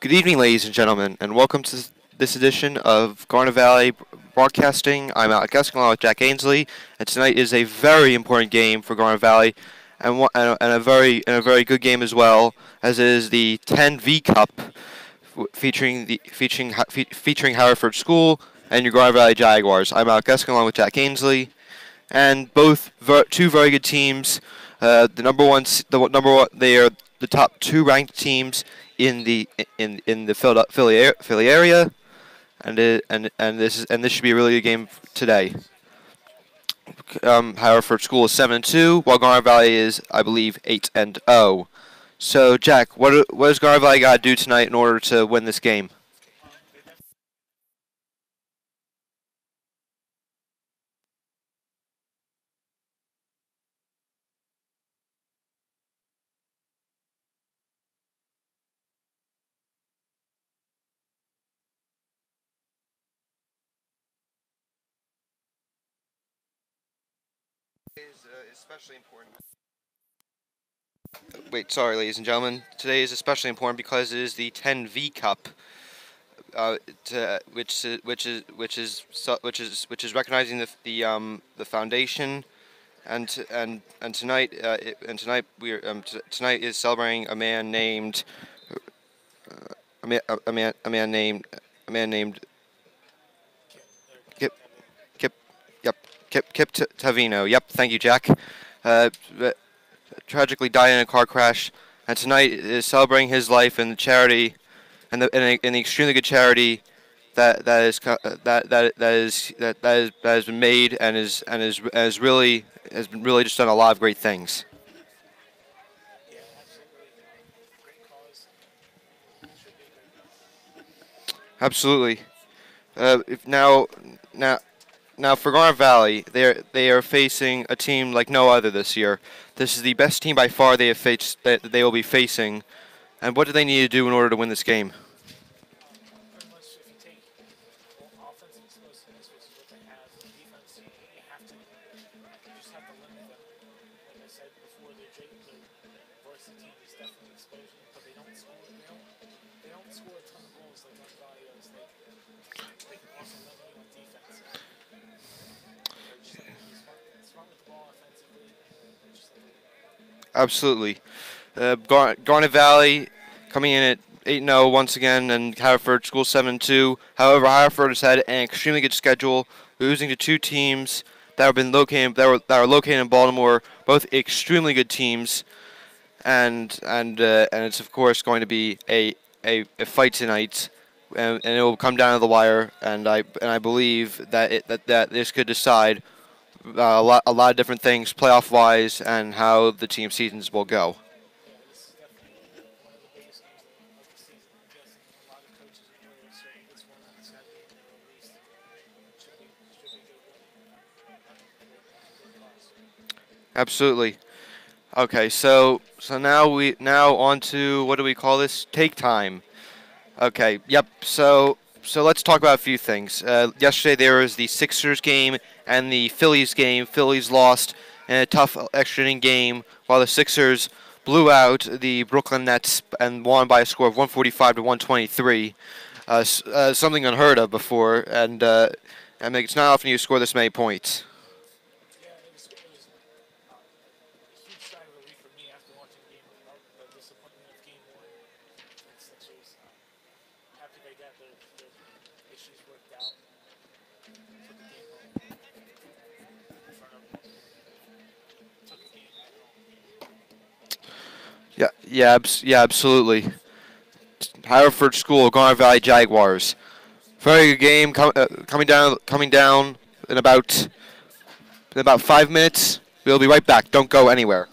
Good evening, ladies and gentlemen, and welcome to this edition of Garnet Valley Broadcasting. I'm Alec Eskin along with Jack Ainsley, and tonight is a very important game for Garnet Valley, and a very good game as well, as it is the 10V Cup, featuring Haverford School and your Garnet Valley Jaguars. I'm Alec Eskin along with Jack Ainsley, and two very good teams. They are the top two ranked teams in the Philly area, and this should be a really good game today. Haverford School is 7-2, while Garnet Valley is, I believe, 8-0. So, Jack, what does Garnet Valley got to do tonight in order to win this game? Is especially important. Wait, sorry, ladies and gentlemen. Today is especially important because it is the 10V Cup, which is recognizing the foundation, and tonight tonight is celebrating a man named a man named Kip Kip yep Kip Tavino. Yep, thank you, Jack. Uh, Tragically died in a car crash, and tonight is celebrating his life and the charity and the extremely good charity that has been made has been really just done a lot of great things. Absolutely. If now Now for Garnet Valley, they are facing a team like no other this year. This is the best team by far that they will be facing. And what do they need to do in order to win this game? Absolutely. Garnet Valley coming in at 8-0 once again, and Haverford School 7-2. However, Haverford has had an extremely good schedule, losing to two teams that are located in Baltimore, both extremely good teams, and it's of course going to be a fight tonight, and it will come down to the wire, and I believe that this could decide a lot of different things playoff wise and how the team seasons will go. Absolutely. Okay, so now on to what do we call this? Take time. Okay. Yep. So let's talk about a few things. Yesterday there was the Sixers game and the Phillies game. Phillies lost in a tough extra inning game, while the Sixers blew out the Brooklyn Nets and won by a score of 145 to 123. Something unheard of before, and it's not often you score this many points. Yeah, absolutely. Haverford School, Garnet Valley Jaguars. Very good game. Coming down in about 5 minutes. We'll be right back. Don't go anywhere.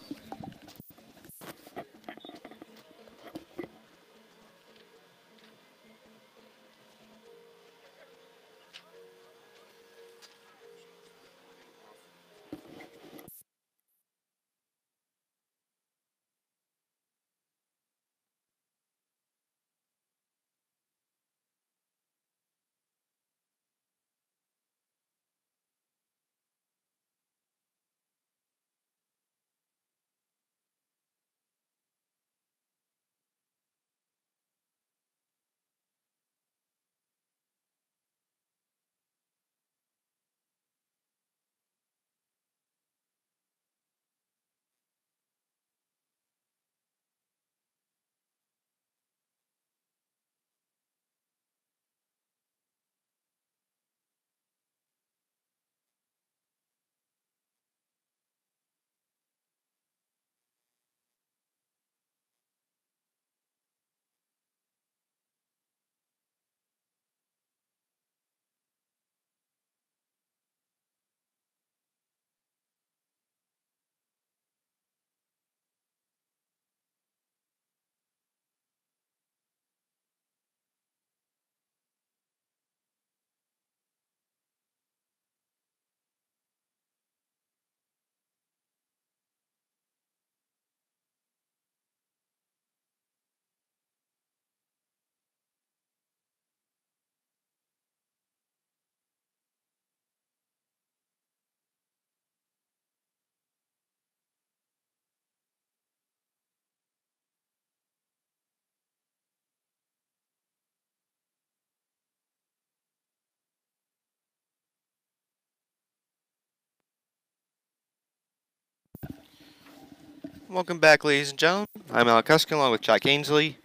Welcome back, ladies and gentlemen. I'm Alec Huskin along with Jack Ainsley,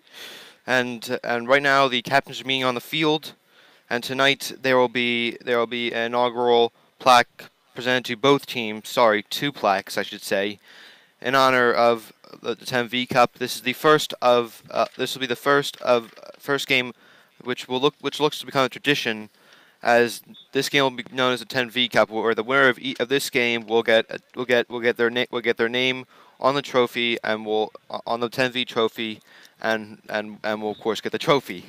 and right now the captains are meeting on the field. And tonight there will be an inaugural plaque presented to both teams. Sorry, two plaques, I should say, in honor of the 10V Cup. This will be the first game, which looks to become a tradition, as this game will be known as the 10V Cup, where the winner of this game will get their name on the trophy and will on the 10V trophy, and will of course get the trophy.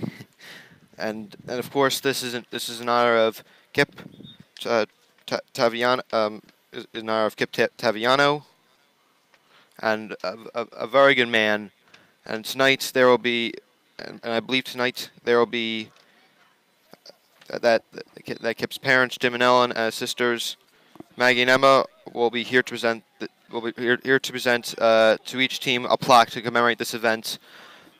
And of course this is in honor of Kip Taviano, in honor of Kip Taviano, and a very good man. And tonight there will be, and I believe tonight there will be that Kip's parents, Jim and Ellen, and his sisters, Maggie and Emma, will be here to present. Here to present to each team a plaque to commemorate this event,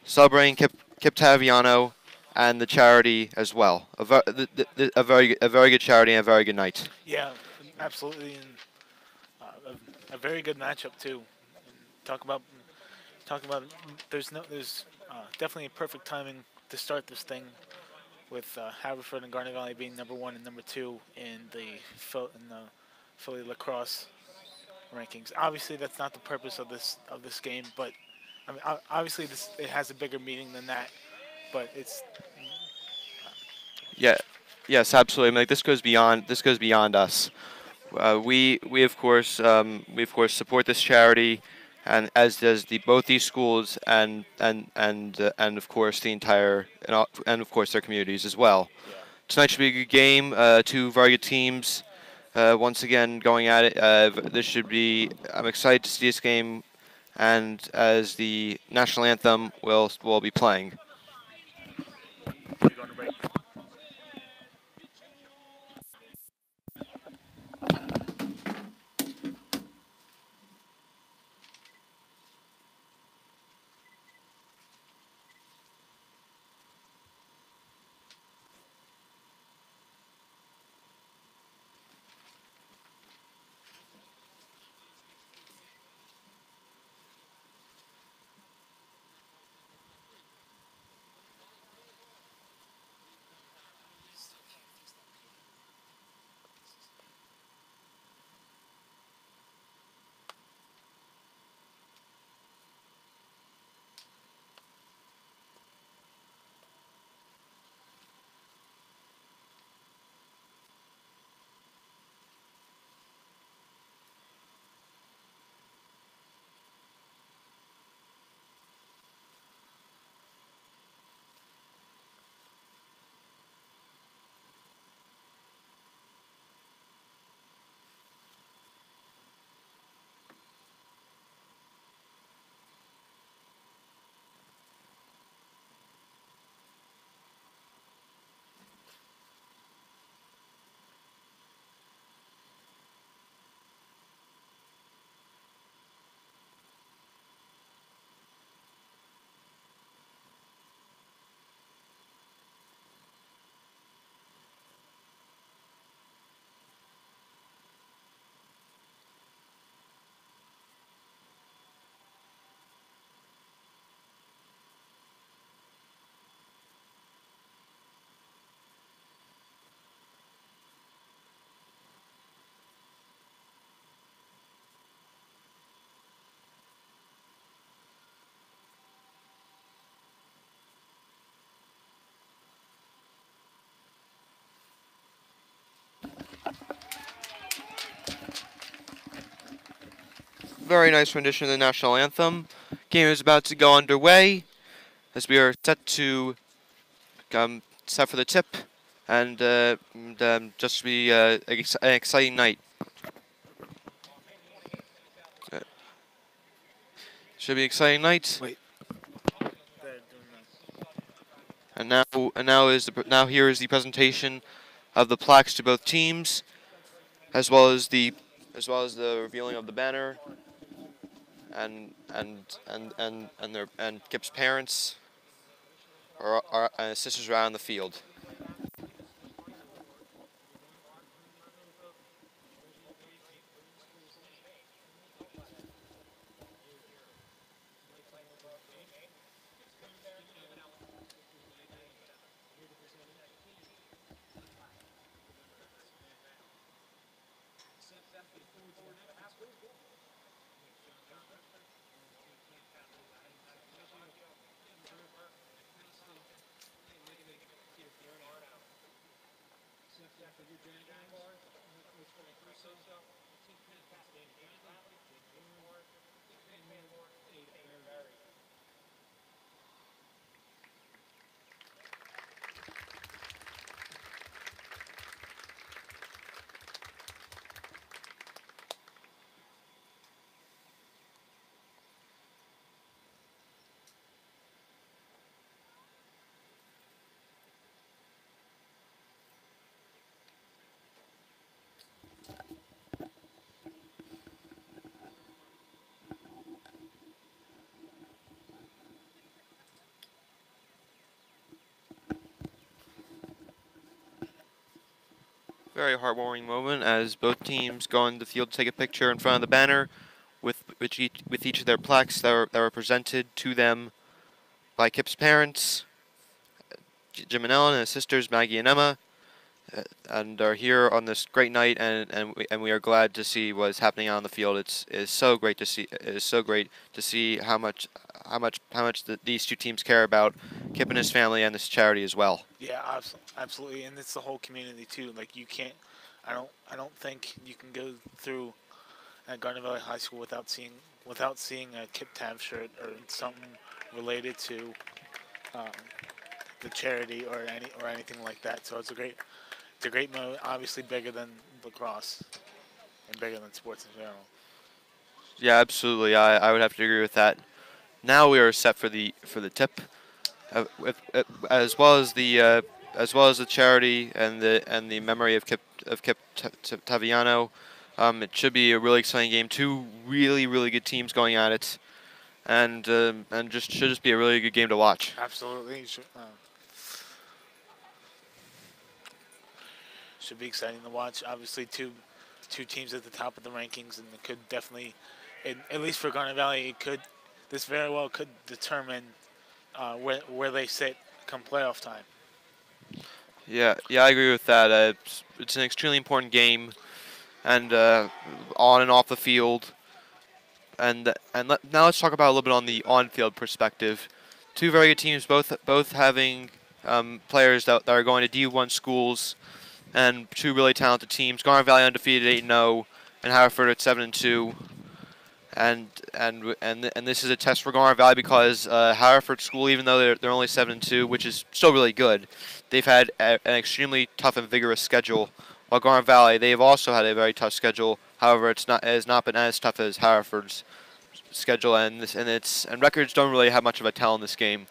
celebrating Kip Taviano and the charity as well. A very good charity and a very good night. Yeah, absolutely, and a very good matchup too. And talk about. There's definitely a perfect timing to start this thing with Haverford and Garnet Valley being number one and number two in the Philly Lacrosse rankings. Obviously, that's not the purpose of this game, but I mean, obviously it has a bigger meaning than that. But it's Yeah, yes, absolutely. I mean, like, this goes beyond us. We of course support this charity, and as does the both these schools and of course the entire and of course their communities as well. yeah. Tonight should be a good game. Two very good teams. Once again, going at it. This should be. I'm excited to see this game, and as the national anthem will be playing. We're going to break. Very nice rendition of the national anthem. Game is about to go underway as we are set for the tip, and just to be an exciting night. Uh, Should be an exciting night. Wait. Now here is the presentation of the plaques to both teams, as well as the revealing of the banner, and Kip's parents and his sisters around the field. Very heartwarming moment as both teams go on the field to take a picture in front of the banner with each of their plaques that were presented to them by Kip's parents, Jim and Ellen, and his sisters Maggie and Emma, and are here on this great night, and we are glad to see what is happening on the field. It's so great to see. It is so great to see how much these two teams care about Kip and his family and this charity as well. Yeah, absolutely, and it's the whole community too. Like you can't, I don't think you can go through at Garnet Valley High School without seeing a Kip Tav shirt or something related to um, the charity or anything like that. So it's a great moment. Obviously bigger than lacrosse and bigger than sports in general. Yeah, absolutely. I would have to agree with that. Now we are set for the tip, as well as the charity and the memory of Kip Taviano. It should be a really exciting game. Two really good teams going at it, and just should just be a really good game to watch. Absolutely, should be exciting to watch. Obviously, two teams at the top of the rankings, and it could definitely, at least for Garnet Valley, this very well could determine where they sit come playoff time. Yeah, I agree with that. It's an extremely important game, and on and off the field. Now let's talk about a little bit on the on-field perspective. Two very good teams, both having players that are going to D1 schools, and two really talented teams. Garnet Valley undefeated 8-0, and Haverford at 7-2. And this is a test for Garnet Valley because Haverford School, even though they're only 7-2, which is still really good, they've had an extremely tough and vigorous schedule. While Garnet Valley, they've also had a very tough schedule. However, it has not been as tough as Haverford's schedule, and records don't really have much of a tell in this game.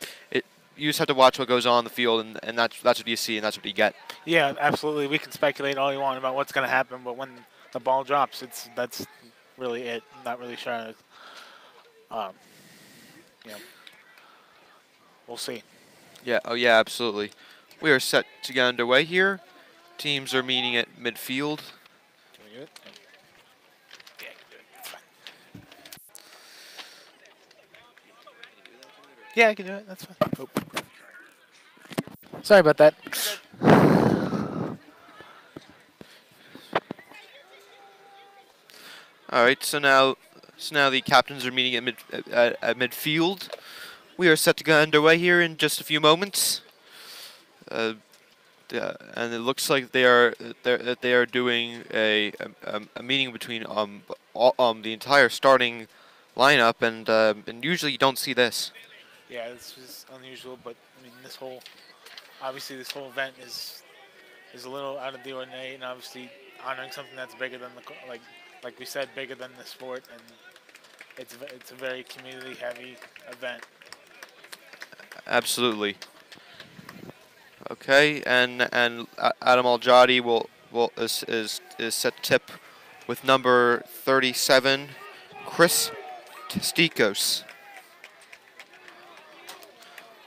You just have to watch what goes on the field, and that's what you see, and that's what you get. Yeah, absolutely. We can speculate all you want about what's going to happen, but when the ball drops, that's really it. I'm not really sure. Um, yeah, we'll see. Yeah. Oh yeah. Absolutely. We are set to get underway here. Teams are meeting at midfield. Can we do it? Yeah, I can do it. That's fine. Yeah, I can do it. That's fine. Oh. Sorry about that. All right. So now the captains are meeting at midfield. We are set to get underway here in just a few moments. And it looks like they are doing a meeting between the entire starting lineup, and usually you don't see this. Yeah, this is unusual, but I mean, obviously, this whole event is a little out of the ordinary, and obviously honoring something that's bigger than like we said, bigger than the sport, and it's a very community heavy event. Absolutely. Okay, and Adam Aljadi is set to tip with number 37, Chris Testikos.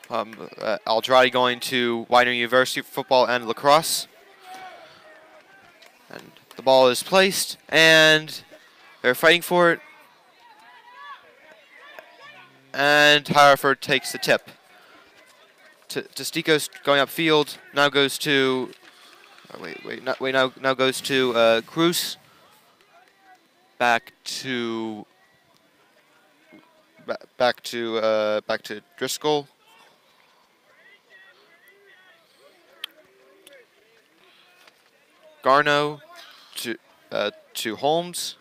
Aldradi going to Widener University for football and lacrosse. And the ball is placed, and they're fighting for it. And Haverford takes the tip. Testikos going upfield now goes to. Now goes to Cruz. Back to Driscoll. Garno to Holmes.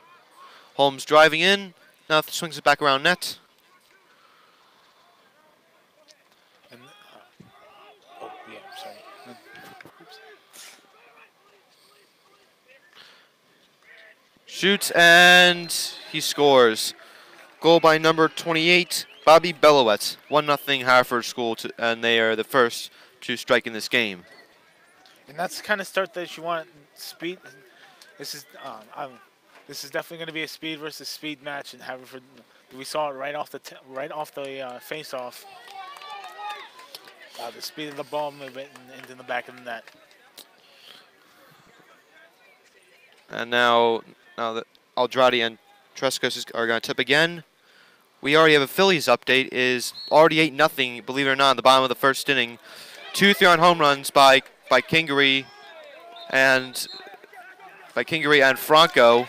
Holmes driving in. Now swings it back around net. And oh yeah, sorry. Oops. Shoots and he scores. Goal by number 28, Bobby Belowetz. 1-0 Haverford School, and they are the first to strike in this game. And that's the kind of start that you want. Speed. This is this is definitely going to be a speed versus speed match in Haverford. We saw it right off the face-off. The speed of the ball movement into the back of the net. And now that Aldradi and Trescos are going to tip again. We already have a Phillies update. Is already 8-0, believe it or not, in the bottom of the first inning. 2 3-run home runs by Kingery and Franco.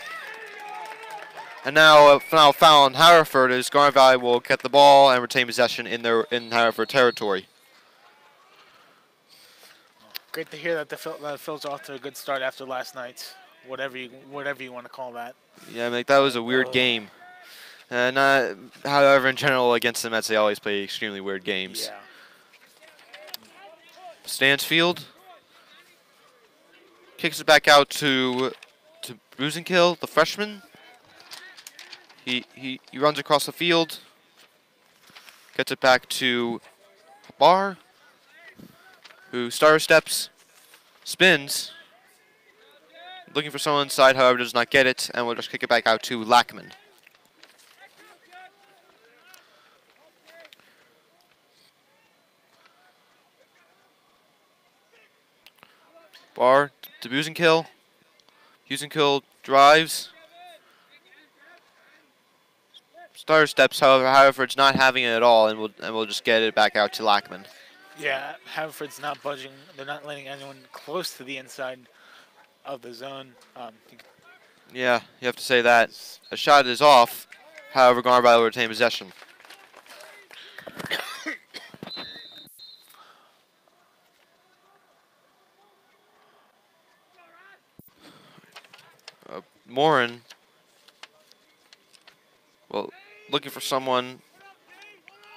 And now foul on Haverford as Garnet Valley will get the ball and retain possession in Haverford territory. Great to hear that the Phil's off to a good start after last night's whatever you want to call that. Yeah, that was a weird game. However, in general, against the Mets, they always play extremely weird games. Yeah. Stansfield kicks it back out to Buzenkill, the freshman. He runs across the field, gets it back to Barr, who stutter steps, spins, looking for someone inside, however, does not get it, and will just kick it back out to Lackman. Barr to Buzenkill. Buzenkill drives. Starter steps, however, Haverford's not having it at all, and we'll just get it back out to Lackman. Yeah, Haverford's not budging. They're not letting anyone close to the inside of the zone. Yeah, you have to say that. A shot is off. However, Garnet Valley will retain possession. Morin, well, looking for someone,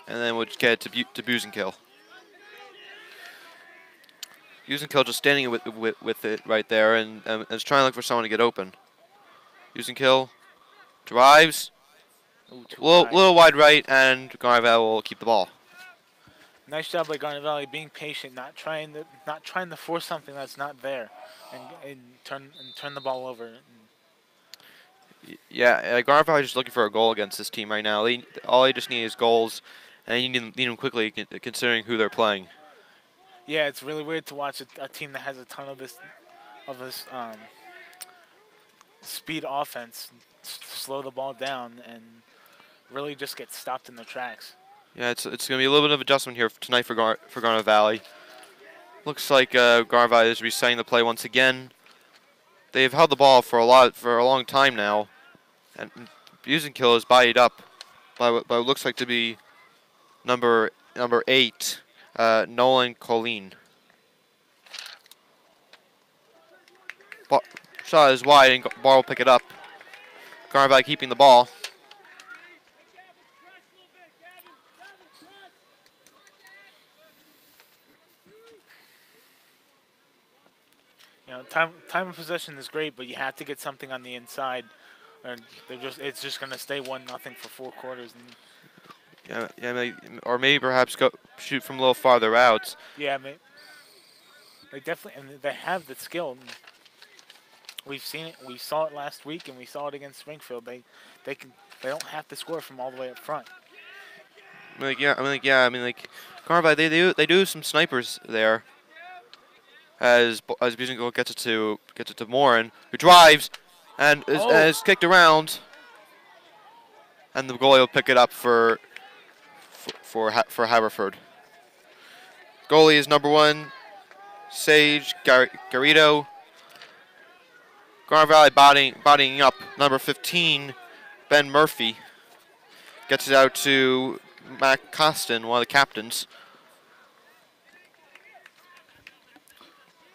and then we'll just get it to Buzenkill. Buzenkill just standing with it right there, and is trying to look for someone to get open. Buzenkill drives, little wide right, and Garnet Valley will keep the ball. Nice job by Garnet Valley being patient, not trying to force something that's not there, and turn the ball over. Yeah, Garnet Valley is just looking for a goal against this team right now. All they just need is goals, and you need them quickly considering who they're playing. Yeah, it's really weird to watch a team that has a ton of this speed offense slow the ball down and really just get stopped in their tracks. Yeah, it's going to be a little bit of adjustment here tonight for Garnet Valley. Looks like Garnet Valley is resetting the play once again. They've held the ball for a long time now, and Buzenkill is bodied up by what looks like to be number 8, Nolan Colleen. Shot is wide, and Barr will pick it up. Garnet Valley keeping the ball. You know, time of possession is great, but you have to get something on the inside, and it's just going to stay 1-0 for 4 quarters. Yeah, or maybe perhaps go shoot from a little farther out. Yeah, they definitely, and they have the skill. We've seen it. We saw it last week, and we saw it against Springfield. They don't have to score from all the way up front. Garnet Valley, they do some snipers there. As Buzenkill gets it to Morin, who drives and is kicked around, and the goalie will pick it up for Haverford. Goalie is number 1, Sage Garrido. Garnet Valley bodying up number 15, Ben Murphy. Gets it out to Matt Costin, one of the captains.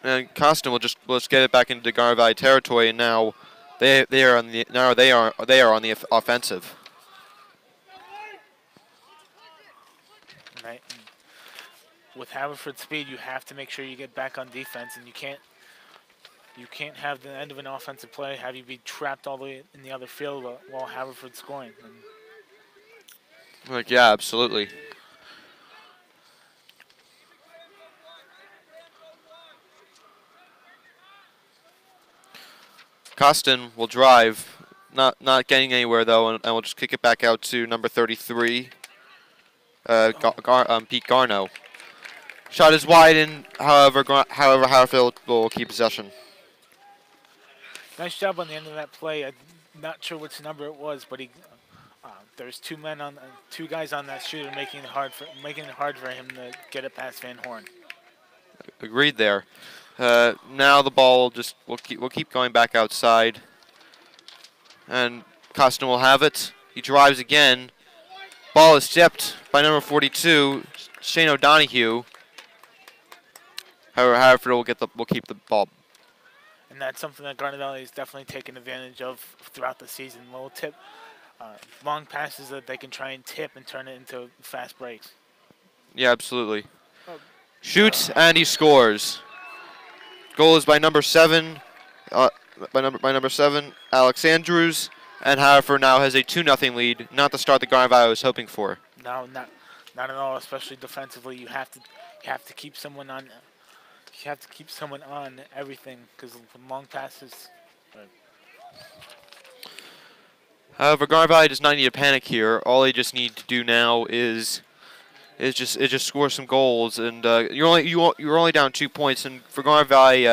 And Costin will just get it back into Garnet Valley territory, and now they are on the offensive. Right. With Haverford speed, you have to make sure you get back on defense, and you can't have the end of an offensive play have you be trapped all the way in the other field while Haverford's scoring. Yeah, absolutely. Costin will drive, not getting anywhere though, and we'll just kick it back out to number 33, Pete Garno. Shot is wide, and however Haverfield will keep possession. Nice job on the end of that play. I'm not sure which number it was, but there's two guys on that shooter making it hard for him to get it past Van Horn. Agreed there. Now the ball will keep going back outside, and Costin will have it. He drives again. Ball is tipped by number 42, Shane O'Donoghue. However, Haverford will keep the ball. And that's something that Garnet Valley has definitely taken advantage of throughout the season. Little tip, long passes that they can try and tip and turn it into fast breaks. Yeah, absolutely. Shoots and he scores. Goal is by number 7, by number 7, Alex Andrews, and Haverford now has a 2-0 lead. Not the start that Garnet Valley was hoping for. No, not at all. Especially defensively, you have to keep someone on. You have to keep someone on everything because long passes. However, Garnet Valley does not need to panic here. All they just need to do now is just score some goals, and you're only down 2 points. And for Garnet Valley,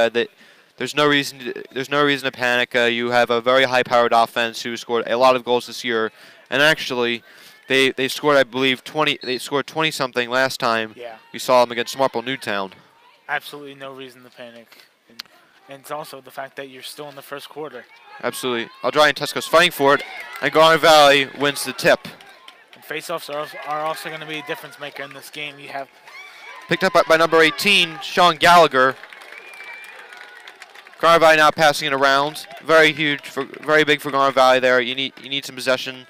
there's no reason to panic. You have a very high-powered offense who scored a lot of goals this year, and actually, they scored, I believe, 20. They scored 20-something last time. Yeah. We saw them against Marple Newtown. Absolutely no reason to panic, and it's also the fact that you're still in the first quarter. Absolutely. Aldrich and Tesco's fighting for it, and Garnet Valley wins the tip. And face-offs are also going to be a difference maker in this game. You have picked up by number 18, Sean Gallagher. Garnet Valley now passing it around. Very big for Garnet Valley there. You need some possessions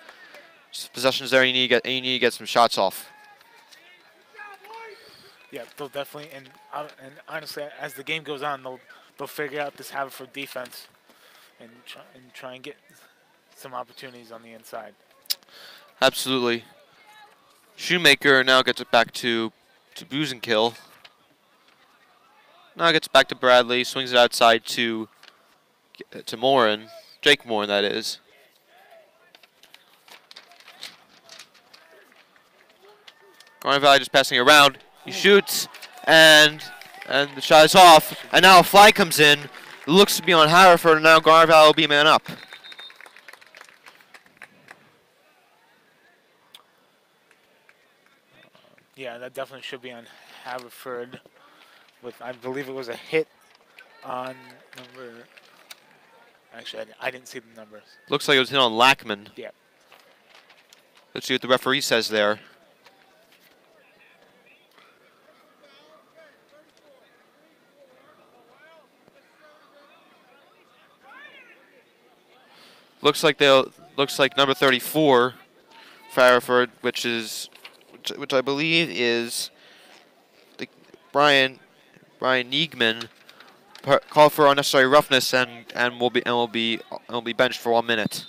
there. You need to get some shots off. Yeah, they'll definitely, and honestly, as the game goes on, they'll figure out this Haverford defense and try and get some opportunities on the inside. Absolutely. Shoemaker now gets it back to Buzenkill. Now gets back to Bradley, swings it outside to Morin, Jake Morin, that is. Garnet Valley just passing it around. He shoots, and the shot is off. And now a flag comes in. It looks to be on Haverford, and now Garnet Valley will be man up. Yeah, that definitely should be on Haverford. With, I believe it was a hit on number. Actually, I didn't see the numbers. Looks like it was hit on Lackman. Yeah. Let's see what the referee says there. Looks like number 34 for Haverford, which I believe is Brian Niegman, called for unnecessary roughness and will be benched for 1 minute.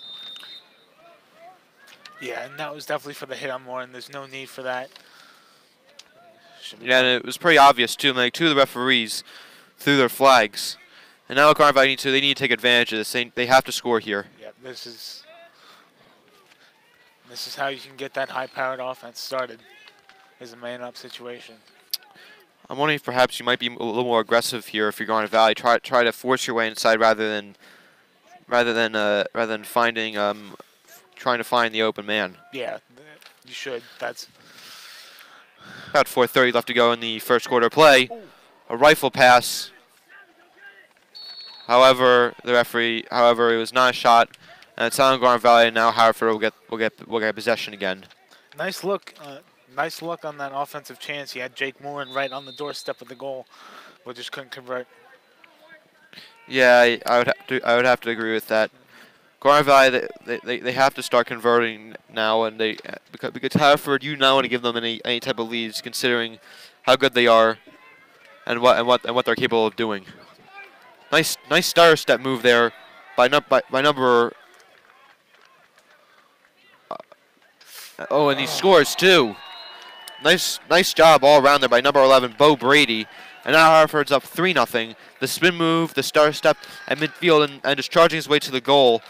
Yeah, and that was definitely for the hit on Morin. There's no need for that. Yeah, and it was pretty obvious too. Like, two of the referees threw their flags, and now Garnet Valley they need to take advantage of this. They have to score here. Yeah, this is how you can get that high-powered offense started. Is a man-up situation. I'm wondering if perhaps you might be a little more aggressive here if you're Garnet Valley. Try to force your way inside rather than finding trying to find the open man. Yeah, you should. That's about 4:30 left to go in the first quarter play. A rifle pass. However, it was not a shot, and it's on Garnet Valley. And now Haverford will get possession again. Nice look on that offensive chance. He had Jake Morin right on the doorstep of the goal, but just couldn't convert. Yeah, I would have to agree with that. Garnet Valley, they have to start converting now, and because Haverford, you now want to give them any type of leads, considering how good they are, and what they're capable of doing. Nice stutter step move there by number. Oh, and he scores too. Nice job all around there by number 11, Bo Brady. And now Haverford's up 3-0. The spin move, the stutter step at midfield, and just charging his way to the goal,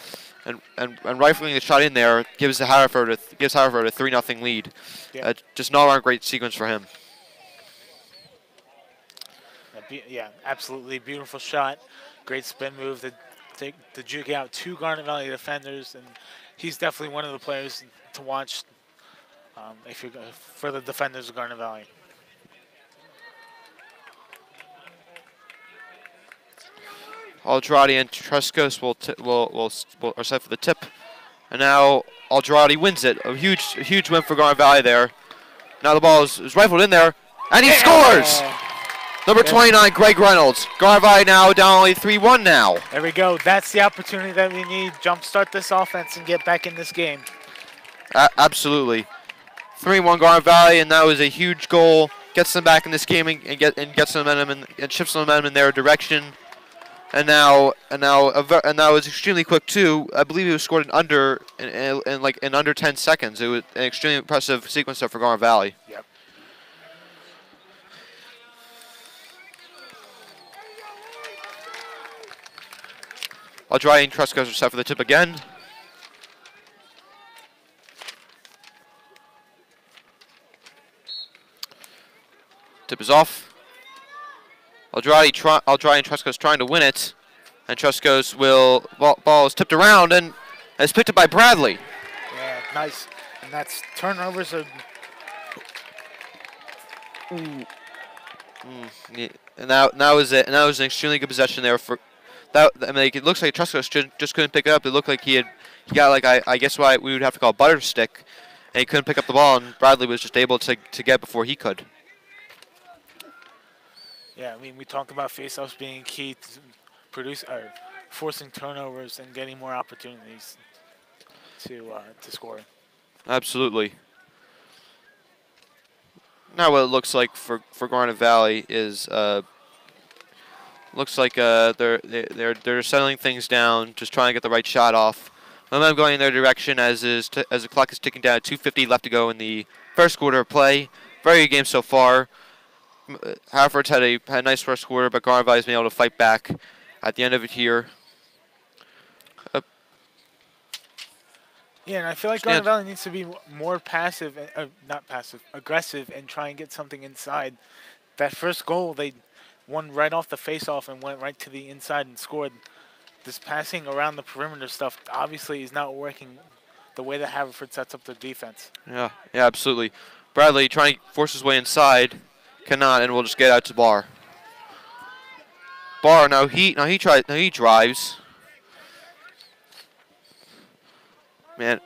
and rifling the shot in there gives Haverford a 3-0 lead. Yeah. Just an all-around great sequence for him. Yeah, absolutely beautiful shot. Great spin move. to jig out 2 Garnet Valley defenders, and he's definitely one of the players to watch if you're for the defenders of Garnet Valley. Aldradi and Trescos are set for the tip. And now Aldradi wins it. A huge win for Garnet Valley there. Now the ball is rifled in there, and he scores! Number 29, Greg Reynolds. Garnet Valley now down only 3-1 now. There we go. That's the opportunity that we need. Jumpstart this offense and get back in this game. Absolutely. 3-1 Garnet Valley, and that was a huge goal. Gets them back in this game and gets some momentum and shifts some momentum in their direction. And now it was extremely quick too. I believe it was scored in under 10 seconds. It was an extremely impressive sequence there for Garnet Valley. Yep. Aldradi and Trescos are set for the tip again. Tip is off. Aldradi and Trescos trying to win it, and Trescos ball is tipped around and is picked up by Bradley. Yeah, nice. And that's turnovers are. And that was it. And that was an extremely good possession there for that. I mean, it looks like Trescos just couldn't pick it up. It looked like he got like I guess what we would have to call a butter stick, and he couldn't pick up the ball, and Bradley was just able to get before he could. Yeah, I mean, we talked about faceoffs being key to forcing turnovers and getting more opportunities to score. Absolutely. Now what it looks like for Garnet Valley is looks like they're settling things down, just trying to get the right shot off. Momentum going in their direction as the clock is ticking down. 2:50 left to go in the first quarter of play. Very good game so far. Haverford's had a nice first quarter, but Garnet Valley's been able to fight back at the end of it here. Yeah, and I feel like Garnet Valley needs to be more passive, aggressive, and try and get something inside. That first goal, they won right off the face-off and went right to the inside and scored. This passing around the perimeter stuff obviously is not working the way that Haverford sets up their defense. Yeah, absolutely. Bradley trying to force his way inside. Cannot, and we'll just get out to Barr. Barr now he drives. Man,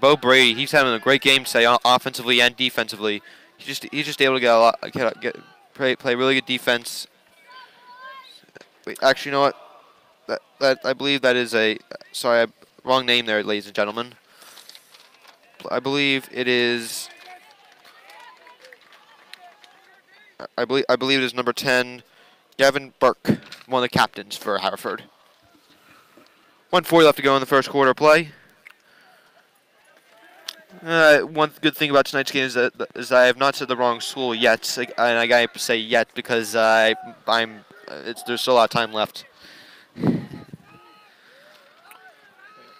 Bo Brady, he's having a great game today, offensively and defensively. He's just able to play really good defense. Wait, actually, you know what? That I believe that is wrong name there, ladies and gentlemen. I believe it is. I believe it is number 10, Gavin Burke, one of the captains for Haverford. 1:40 left to go in the first quarter of play. One good thing about tonight's game is that I have not said the wrong school yet, and I gotta say yet because there's still a lot of time left.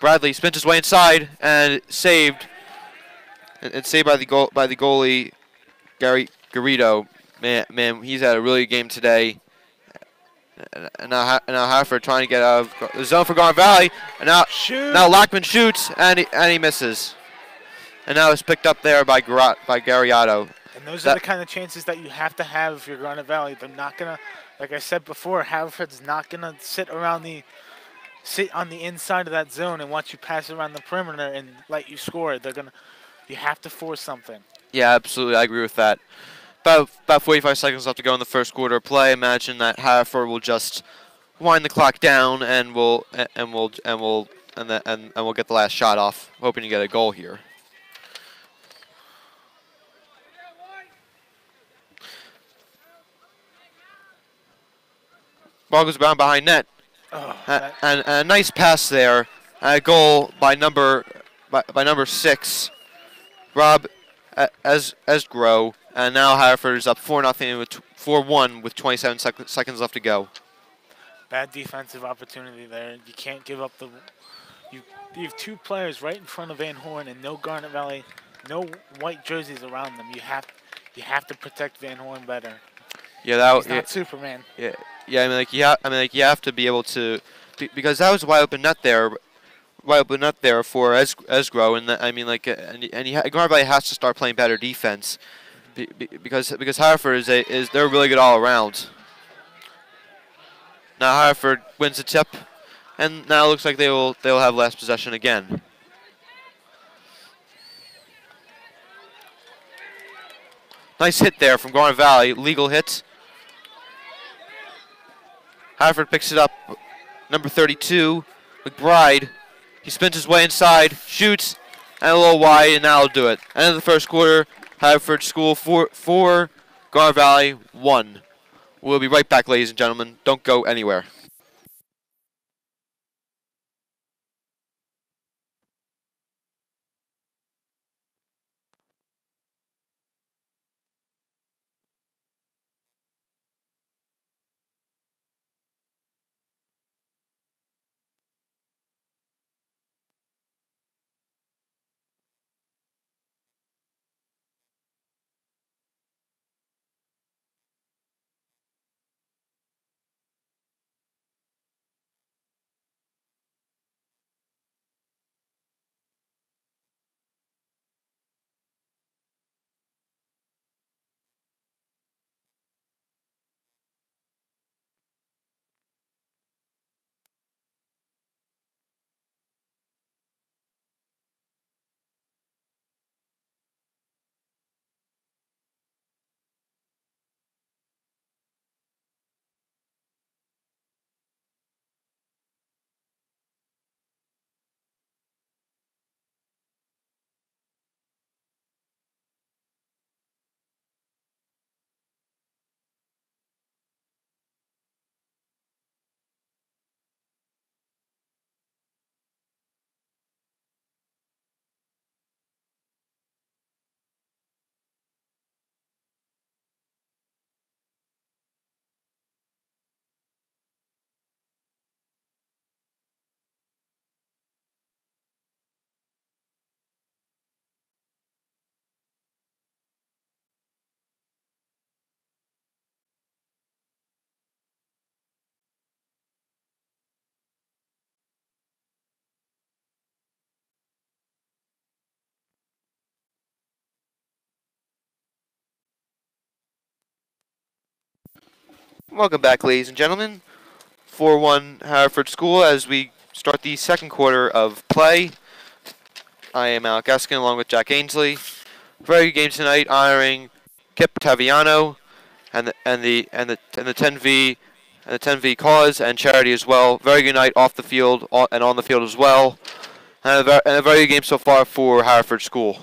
Bradley spins his way inside and saved, and saved by the goalie Gary Garrido. Man, he's had a really good game today. And now Haverford trying to get out of the zone for Garnet Valley. And now Lackman shoots and he misses. And now it's picked up there by Garrido. And those are the kind of chances that you have to have if you're Garnet Valley. They're not gonna, like I said before, Haverford's not gonna sit on the inside of that zone and watch you pass around the perimeter and let you score. You have to force something. Yeah, absolutely. I agree with that. About 45 seconds left to go in the first quarter of play. Imagine that Haverford will just wind the clock down and we'll get the last shot off, hoping to get a goal here. Ball goes around behind net, and a nice pass there. A goal by number 6, Rob Esgro. And now Haverford is up 4-0 with 4-1 with 27 seconds left to go. Bad defensive opportunity there. You can't give up you have 2 players right in front of Van Horn and no Garnet Valley, no white jerseys around them. You have to protect Van Horn better. Yeah, He's not Superman. yeah, you have to be able to, because that was a wide open net there for Esgro, and Garnet Valley has to start playing better defense, because Haverford is they're really good all around. Now Haverford wins the tip, and now it looks like they'll have last possession again. Nice hit there from Garnet Valley, legal hit. Haverford picks it up, number 32, McBride. He spins his way inside, shoots, and a little wide, and that'll do it. End of the first quarter, Haverford School 4, Garnet Valley 1. We'll be right back, ladies and gentlemen. Don't go anywhere. Welcome back, ladies and gentlemen. 4-1 Haverford School as we start the second quarter of play. I am Alec Eskin along with Jack Ainsley. Very good game tonight, honoring Kip Taviano and the 10V cause and charity as well. Very good night off the field and on the field as well, and a very good game so far for Haverford School.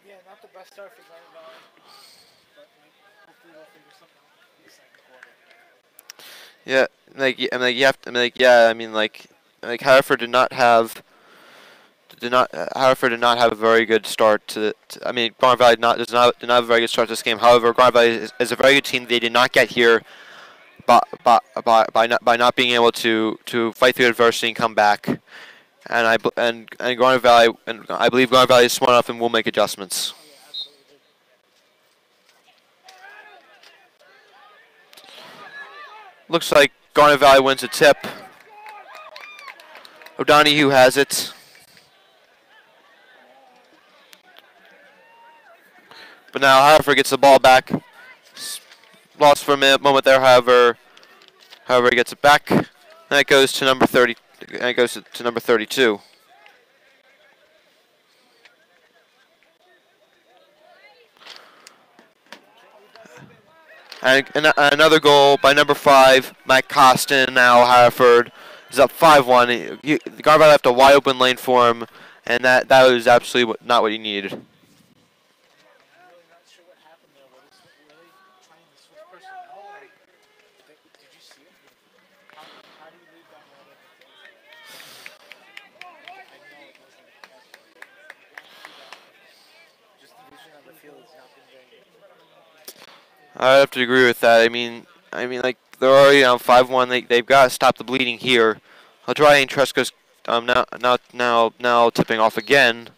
Yeah, not the best start for Garnet Valley, but hopefully we'll figure something out in the second quarter. Yeah, you have to, Haverford did not have a very good start Garnet Valley did not have a very good start to this game. However, Garnet Valley is a very good team. They did not get here by not being able to fight through adversity and come back. And Garnet Valley, and I believe Garnet Valley is smart enough and will make adjustments. Oh, yeah, absolutely. Looks like Garnet Valley wins a tip. O'Donoghue has it. But now Haverford gets the ball back. Lost for a moment there, however he gets it back. And it goes to number 30. And it goes to number 32. And another goal by number 5, Mike Costin. Now Haverford is up 5-1. The Garnet Valley left a wide open lane for him, and that was absolutely not what he needed. I'm really not sure what happened there. Were they trying to switch personnel? Did you see it? How do you leave that wide open? I know it wasn't the best. Just the vision of the field has not been very good. I have to agree with that. They're already on 5-1. They've got to stop the bleeding here. Aldrade and Tresco's now tipping off again.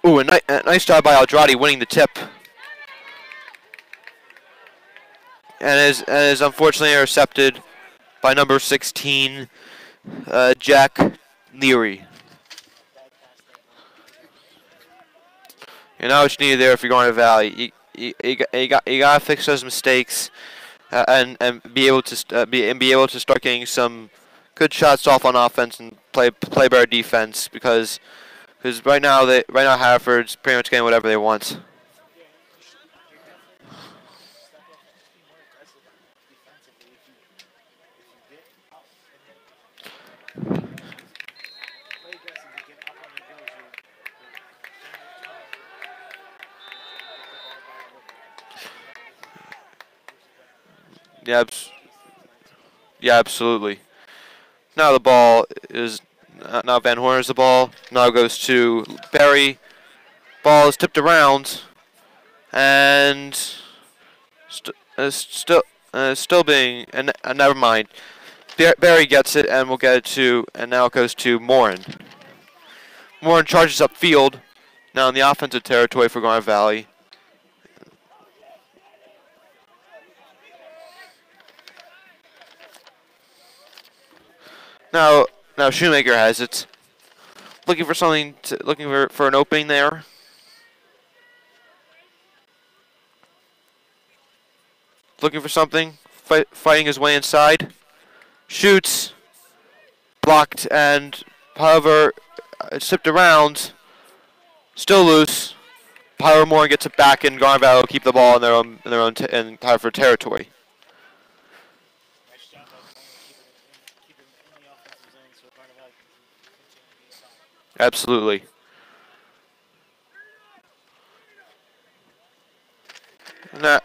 Ooh, a nice job by Aldrade winning the tip. and is unfortunately intercepted by number 16, Jack Leary. You know what you need there if you're going to Valley. You gotta fix those mistakes, and be able to be able to start getting some good shots off on offense and play better defense, because right now Haverford's pretty much getting whatever they want. Yeah, yeah, absolutely. Now the ball is now Van Horn has the ball. Now it goes to Barry. Ball is tipped around, and still being and never mind. Barry gets it, and we'll get it to, and now it goes to Morin. Morin charges upfield, now in the offensive territory for Garnet Valley. Now Shoemaker has it. Looking for something, looking for an opening there. Looking for something, fighting his way inside. Shoots, blocked, and however, it's tipped around. Still loose. However, Moore gets it back, and Garnet Valley will keep the ball in their own in Haverford territory. Absolutely. Now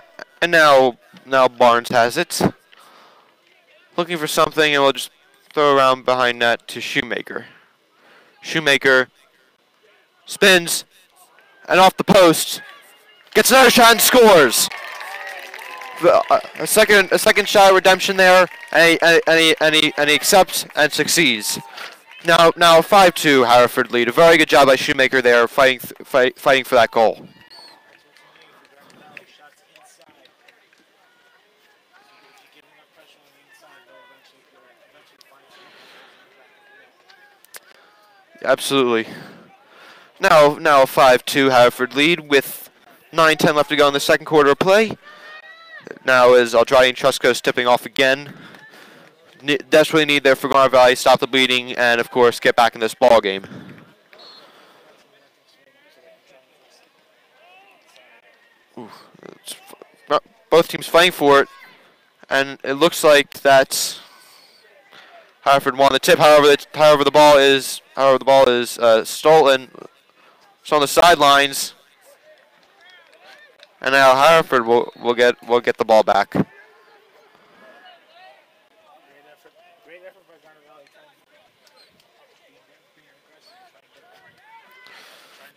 Barnes has it. Looking for something, and we'll just throw around behind net to Shoemaker. Shoemaker spins, and off the post, gets another shot and scores. A second shot of redemption there, and he accepts and succeeds. Now a 5-2 Haverford lead. A very good job by Shoemaker there, fighting for that goal. Absolutely. Now a 5-2 Haverford lead with 9:10 left to go in the second quarter of play. Now is Aldrade and Trusco tipping off again. Desperately need there for Garnet Valley, stop the bleeding, and of course get back in this ball game. Both teams fighting for it, and it looks like that Haverford won the tip. However, the ball is stolen. It's on the sidelines, and now Haverford will get the ball back. Great effort by Garnet Valley trying to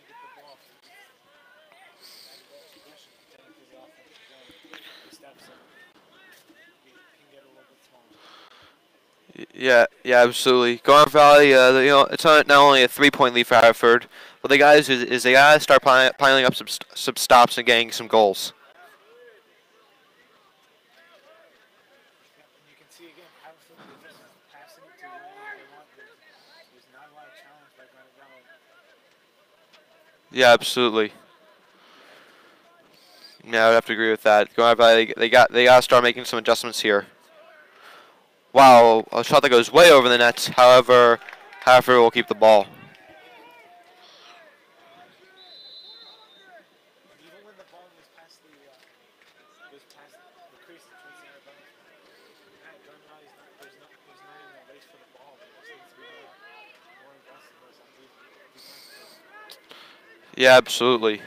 get the ball. Yeah, absolutely. Garnet Valley, it's not only a 3-point lead for Haverford, but the guys is they gotta start piling up some stops and getting some goals. You can see again, Haverford just passing it to where they want. There's not a lot of challenge by Garnet Valley. Yeah, absolutely. Yeah, I would have to agree with that. Garnet Valley, they gotta start making some adjustments here. Wow, a shot that goes way over the net. However, Haverford will keep the ball. Even when the ball was past the crease between center bones, Garnet Valley's there's not even a race for the ball. There just needs to be more aggressiveness on defense. Yeah, absolutely.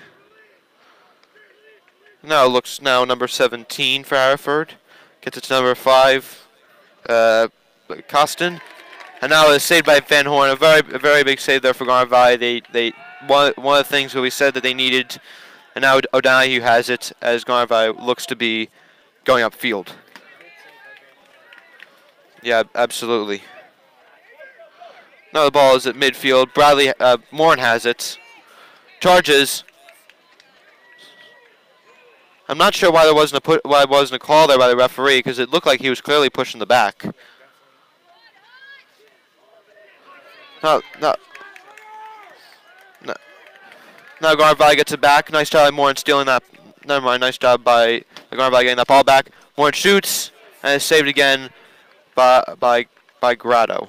Now number 17 for Haverford. Gets it to number 5. Costin, and now it's saved by Van Horn. A very big save there for Garnet Valley. One of the things that we said that they needed, and now O'Donoghue has it as Garnet Valley looks to be going upfield. Yeah, absolutely. Now the ball is at midfield. Morin has it. Charges. I'm not sure why there wasn't why there wasn't a call there by the referee because it looked like he was clearly pushing the back. No, no, no. Now Garnet Valley gets it back. Nice job by Morin stealing that. Never mind. Nice job by Garnet Valley getting that ball back. Morin shoots and is saved again by Grotto.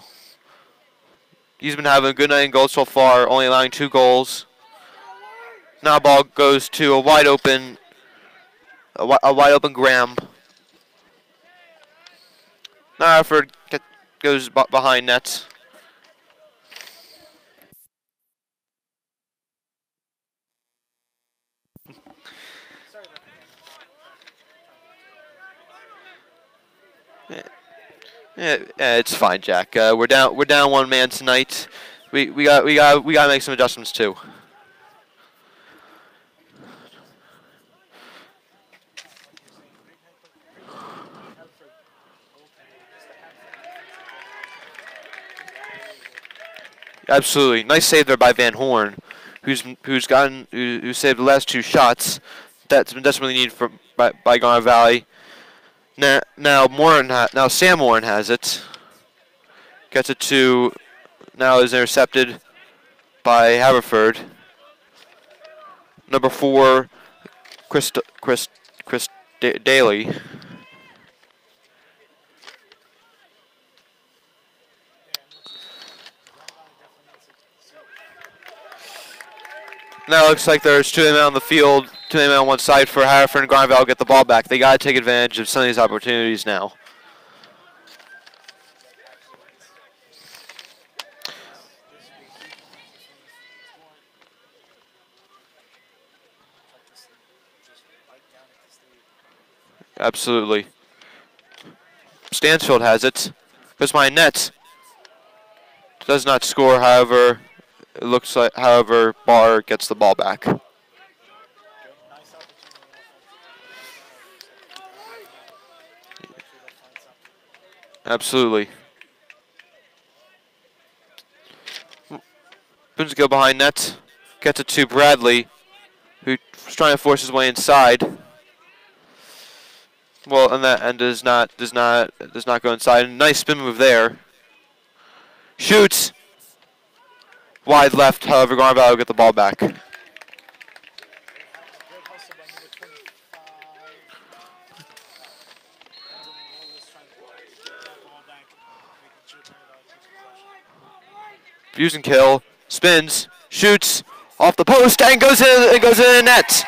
He's been having a good night in goals so far, only allowing 2 goals. Now ball goes to a wide open Graham. Now Haverford goes behind net. Yeah, it's fine, Jack. We're down 1 man tonight. We gotta make some adjustments too. Absolutely, nice save there by Van Horn, who saved the last 2 shots. That's been desperately needed by Garnet Valley. Now Sam Morin has it. Gets it to, now is intercepted by Haverford. Number 4, Chris Daly. Now it looks like there's 2 men on the field, 2 men on one side for Haverford and Garnet Valley get the ball back. They got to take advantage of some of these opportunities now. Absolutely. Stansfield has it. Goes behind net. Does not score, however. It looks like, however, Barr gets the ball back. Absolutely. Spoons go behind net. Gets it to Bradley, who's trying to force his way inside. Well, and does not go inside. Nice spin move there. Shoots. Wide left, however, Garnet Valley will get the ball back. Views and kill. Spins. Shoots. Off the post and goes in the net.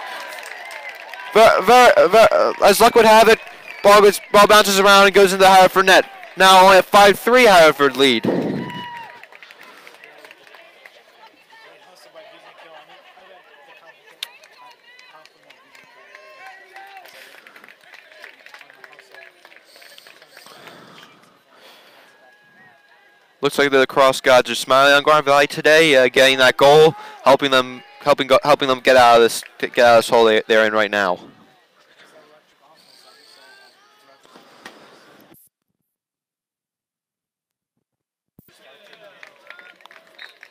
As luck would have it, ball bounces around and goes into the Haverford net. Now only a 5-3 Haverford lead. Looks like the Lacrosse gods are smiling on Garnet Valley today, getting that goal, helping them get out of this hole they're in right now.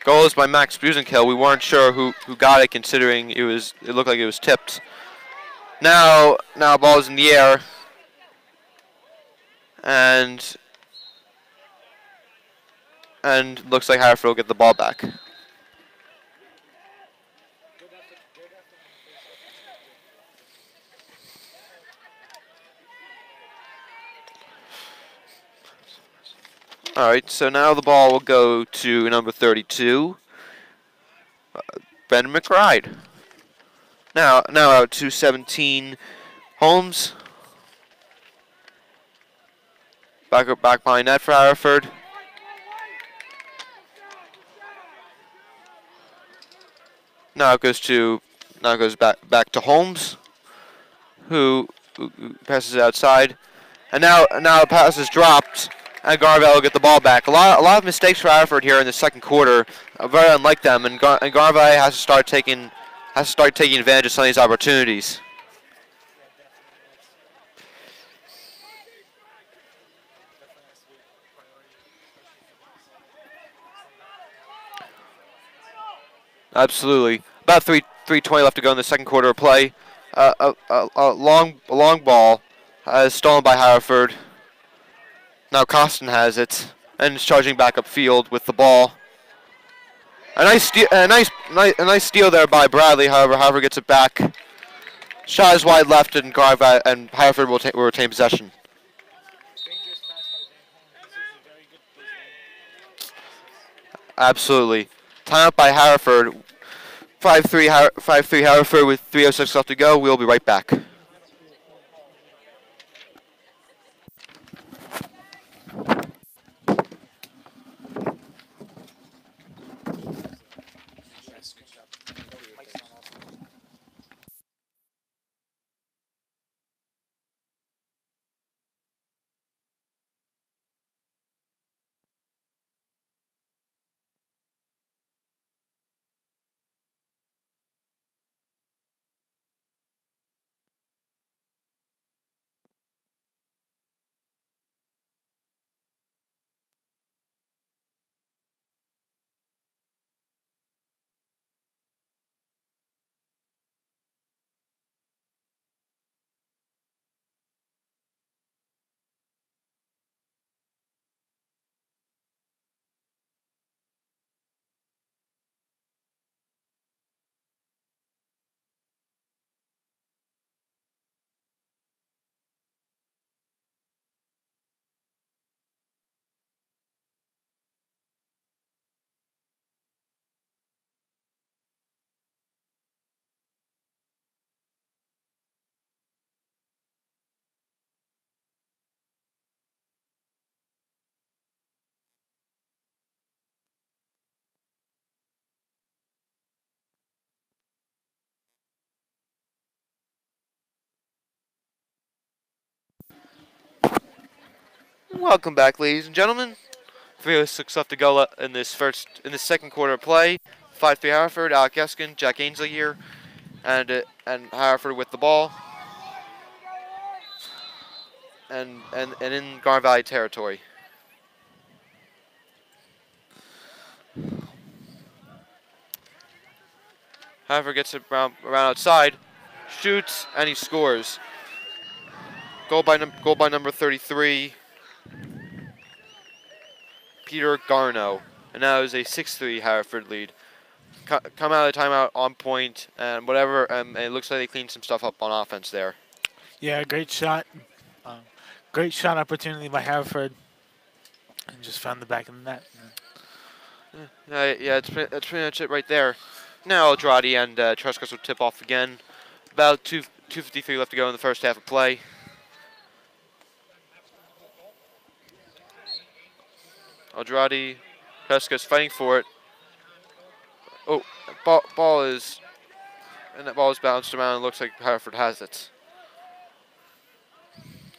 Goal is by Max Busenkill. We weren't sure who got it, considering it looked like it was tipped. Now ball is in the air, and looks like Haverford will get the ball back. All right, so now the ball will go to number 32, Ben McBride. Now out to 17, Holmes. Back behind net for Haverford. Now it goes back to Holmes, who passes it outside, and now the pass is dropped, and Garnet Valley will get the ball back. A lot of mistakes for Haverford here in the second quarter, very unlike them, and Garnet Valley has to start taking advantage of some of these opportunities. Absolutely. About 3:20 left to go in the second quarter of play. A long ball stolen by Haverford. Now Costin has it and is charging back upfield with the ball. A nice steal there by Bradley. However, Haverford gets it back. Shot is wide left, and Haverford will retain possession. Dangerous pass by Van Horn. He's usually very good at those Absolutely. Timeout by Haverford. 5-3 Haverford with 3:06 left to go. We'll be right back. Welcome back, ladies and gentlemen. 3:06 left to go in this second quarter of play. 5-3 Haverford. Alec Eskin, Jack Ainsley here, and Haverford with the ball, and in Garnet Valley territory. Haverford gets it around outside, shoots, and he scores. Goal by number 33, Peter Garneau, and now is a 6-3 Haverford lead. Come out of the timeout on point, and whatever. It looks like they cleaned some stuff up on offense there. Yeah, great shot. Um, Great shot opportunity by Haverford. And just found the back of the net. Yeah, that's pretty much it right there. Now Eldradi and Truscott will tip off again. About 2:53 left to go in the first half of play. Eldradi, Truscott's fighting for it. Oh, ball is, and that ball is bounced around. And looks like Haverford has it.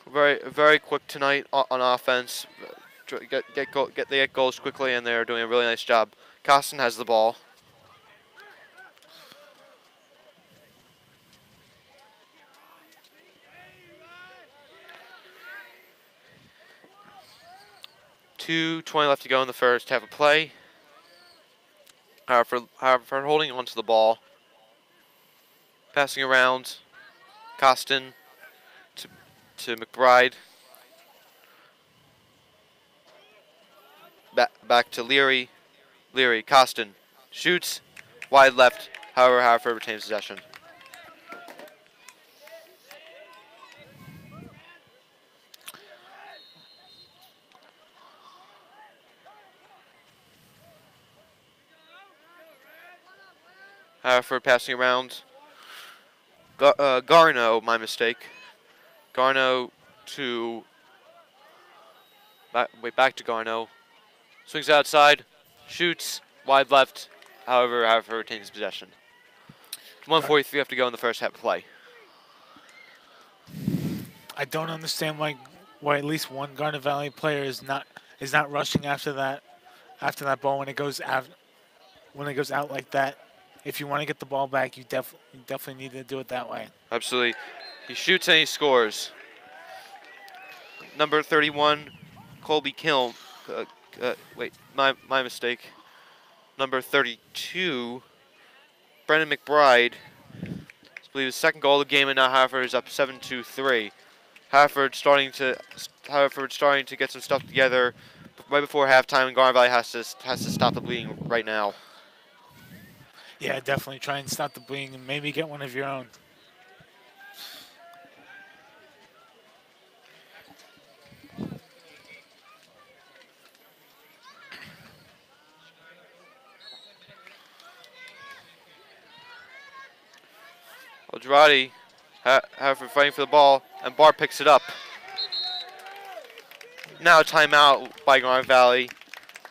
Very quick tonight on offense. They get goals quickly, and they're doing a really nice job. Costin has the ball. .2:20 left to go in the first half of play. Haverford holding onto the ball. Passing around. Costin to McBride. Back to Leary. Costin shoots. Wide left. However, Haverford retains possession. Haverford passing around. Garneau, my mistake. Garneau to back to Garneau. Swings outside, shoots wide left. However, Haverford retains possession. 1:43 have to go in the first half of play. I don't understand why at least one Garnet Valley player is not rushing after that ball when it goes out like that. If you want to get the ball back, you definitely need to do it that way. Absolutely. He shoots and he scores. Number 31, Colby Kiln. Wait, my mistake. Number 32, Brendan McBride. believe his second goal of the game, and now Haverford is up 7-3. Haverford starting to get some stuff together right before halftime, and Garnet Valley has to stop the bleeding right now. Yeah, definitely try and stop the bleeding and maybe get one of your own. Odradi, Haverford fighting for the ball, and Barr picks it up. Now timeout by Garnet Valley.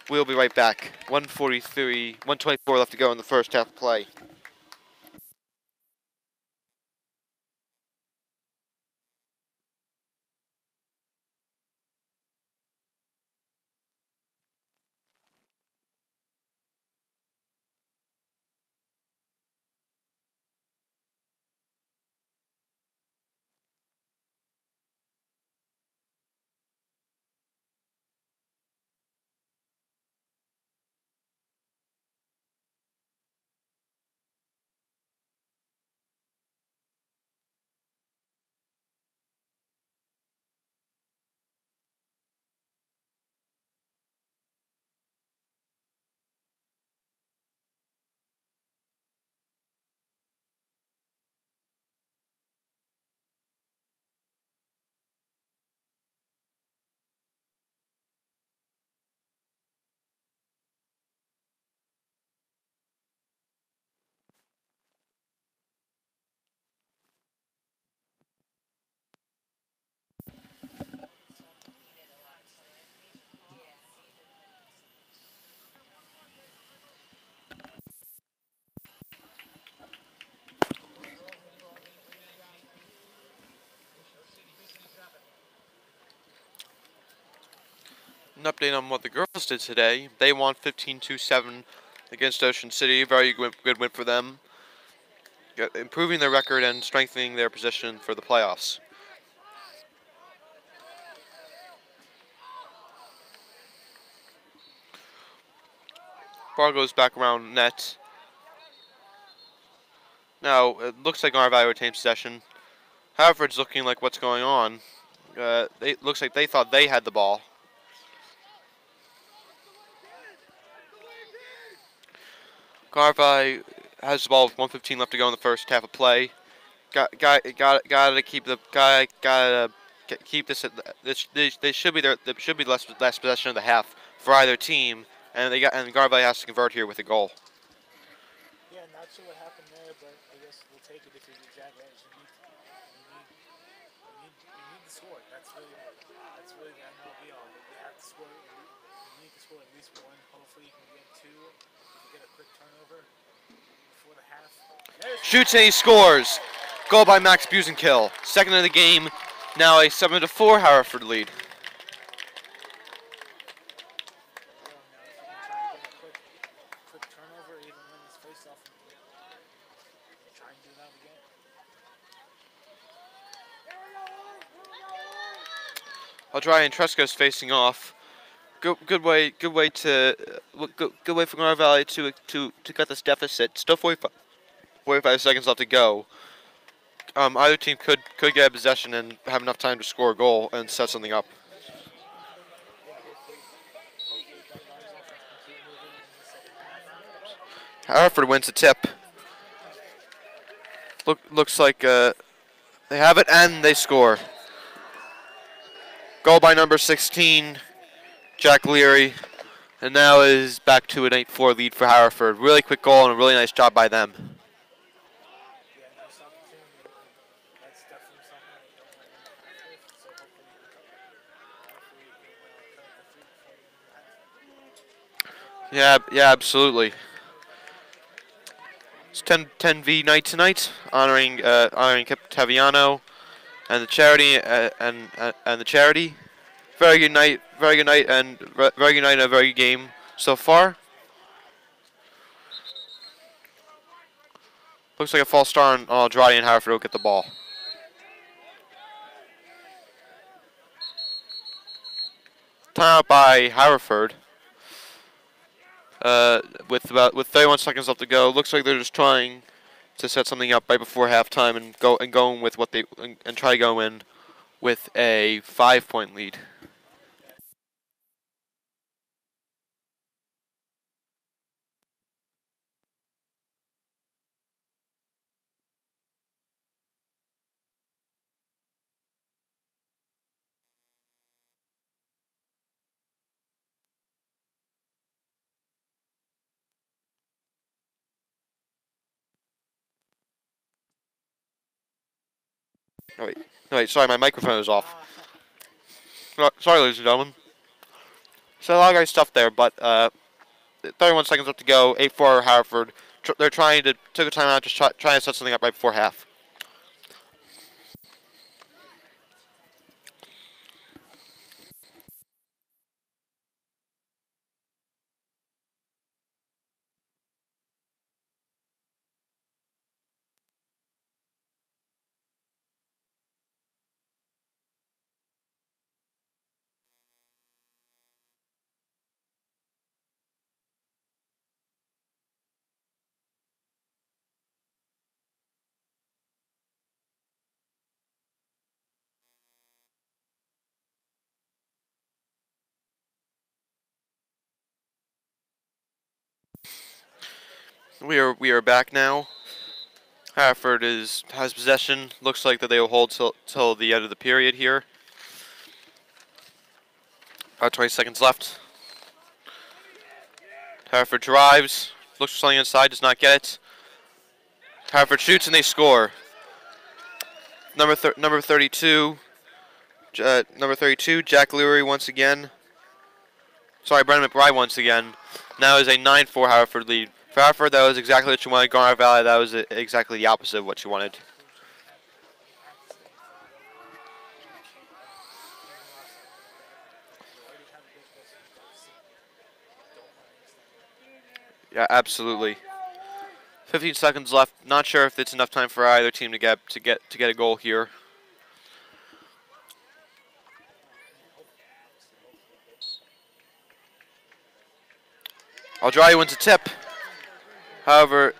We'll be right back. 1:24 left to go in the first half of play. An update on what the girls did today. They won 15-7 against Ocean City. Very good win for them. Improving their record and strengthening their position for the playoffs. Ball goes back around net. Now, it looks like Garnet Valley retains possession. Haverford's looking like what's going on. It looks like they thought they had the ball. Garnet Valley has the ball with 1:15 left to go in the first half of play. Gotta keep the gotta keep this. They should be there. There should be less possession of the half for either team, and Garnet Valley has to convert here with a goal. Yeah, not sure what happened there, but I guess we'll take it if you're the Jaguars. You need to score. That's really the end all be all. You have to score. You need to score at least one. Hopefully, you can get two. If you get a quick turnover before the half. Shoots and he scores. Goal by Max Busenkill. Second of the game. Now a 7-4 Haverford lead. Quick turnover, even win this face-off. Try and do that again. Aldrai and Tresco's facing off. Good way for Garnet Valley to cut this deficit. Still 45 seconds left to go. Either team could get a possession and have enough time to score a goal and set something up. Haverford wins the tip. Looks like they have it and they score. Goal by number 16, Jack Leary, and now is back to an 8-4 lead for Haverford. Really quick goal and a really nice job by them. Yeah, absolutely. It's 10v night tonight, honoring Kip Taviano and the charity and the charity. Very good night, and very a very good game so far. Looks like a false start on Andrade, and Haverford will get the ball. Timeout by Haverford. With 31 seconds left to go. Looks like they're just trying to set something up right before halftime and going with what they and try to go in with a 5-point lead. Oh, wait. No, wait, sorry, my microphone was off. Sorry, ladies and gentlemen. So a lot of great stuff there, but 31 seconds left to go. 8-4 Haverford. They're trying to take a timeout to try to set something up right before half. We are back now. Haverford has possession. Looks like that they will hold till the end of the period here. About 20 seconds left. Haverford drives. Looks for something inside. Does not get it. Haverford shoots and they score. Number 32. Number 32. Jack Leary once again. Sorry, Brendan McBride once again. Now is a 9-4 Haverford lead. For Haverford, that was exactly what you wanted. Garnet Valley, that was exactly the opposite of what you wanted. Yeah, absolutely. 15 seconds left. Not sure if it's enough time for either team to get a goal here. Aldradi wins a tip. However,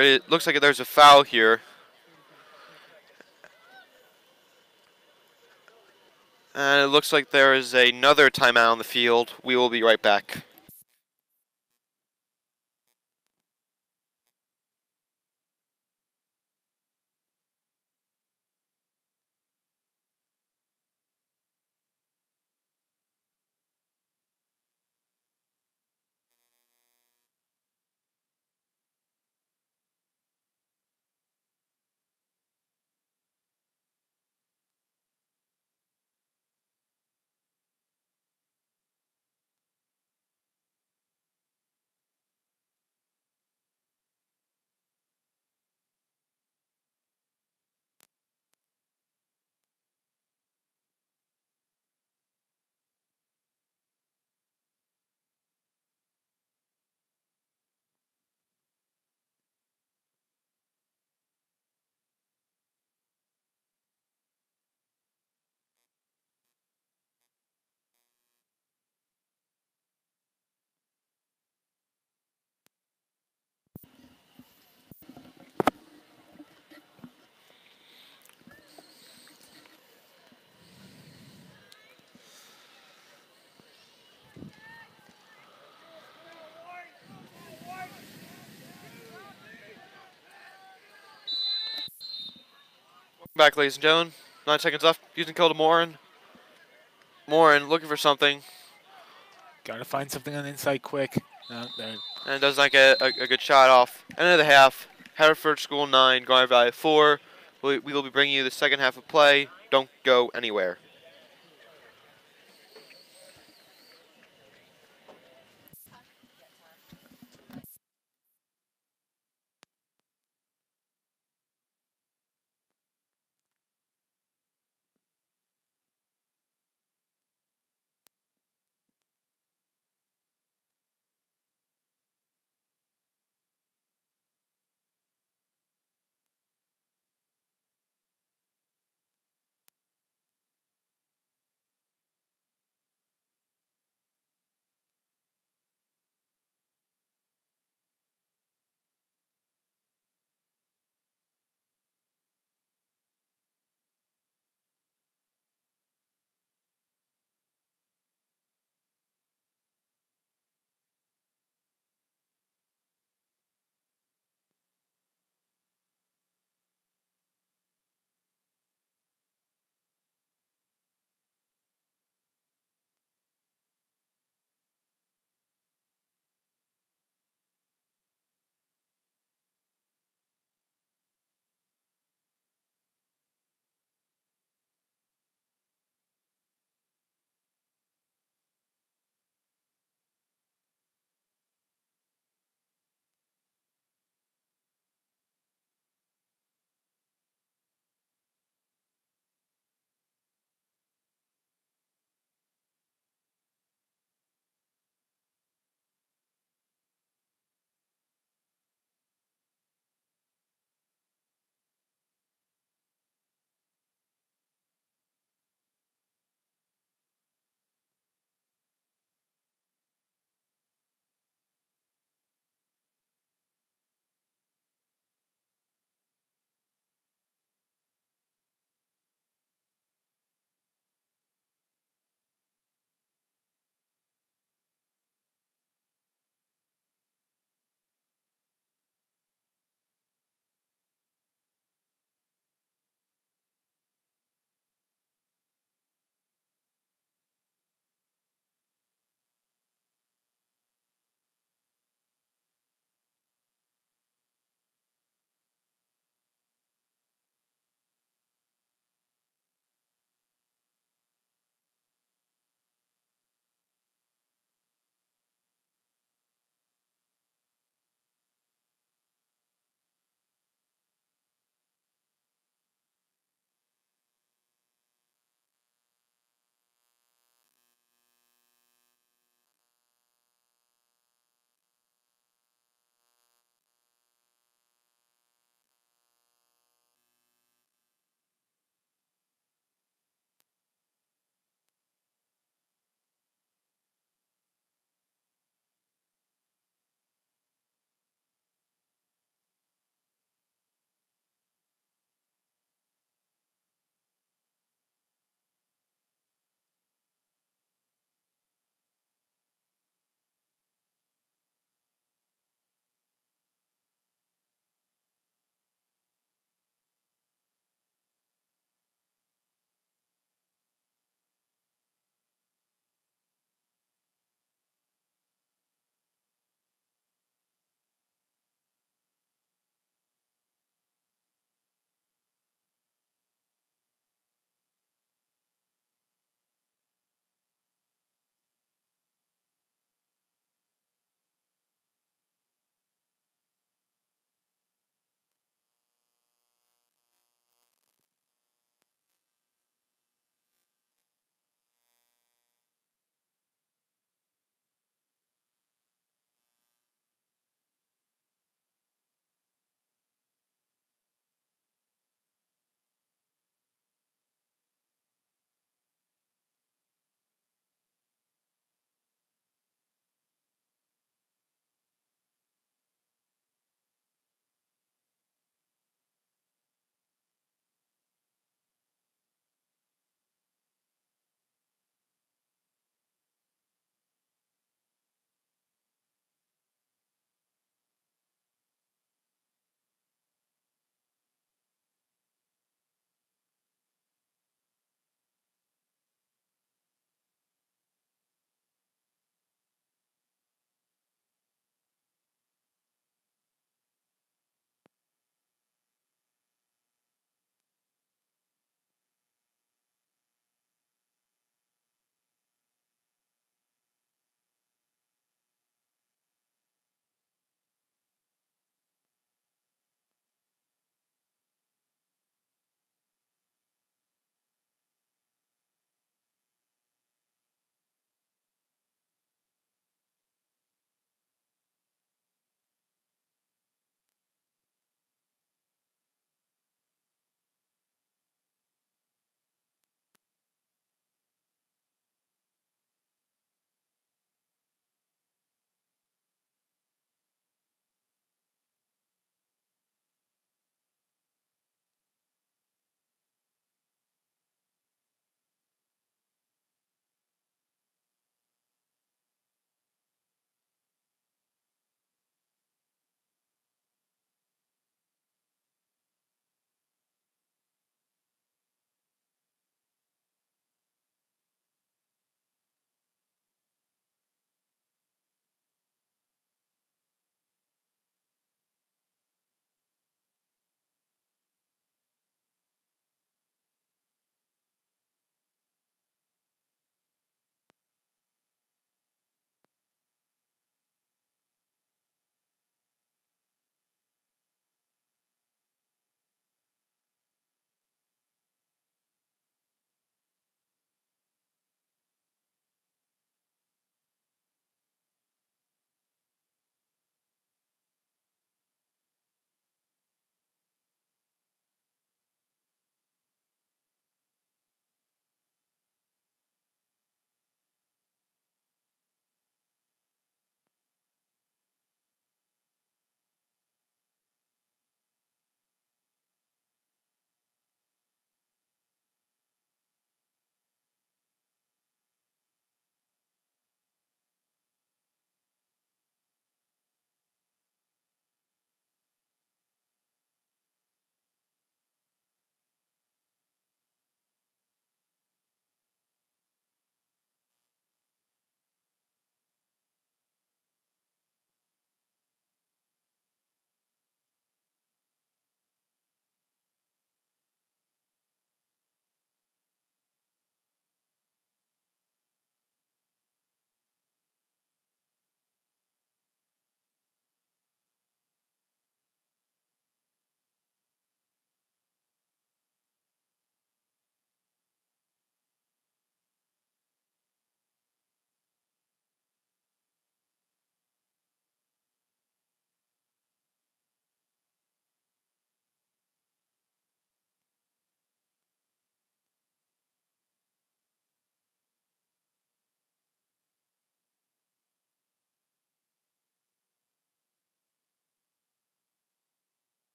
it looks like there's a foul here. And it looks like there is another timeout on the field. We will be right back. Back, ladies and gentlemen. 9 seconds left. Using kill to Morin. Morin looking for something. Gotta find something on the inside quick. No, there. And does not get a good shot off. End of the half. Haverford School 9, Garnet Valley 4. We will be bringing you the second half of play. Don't go anywhere.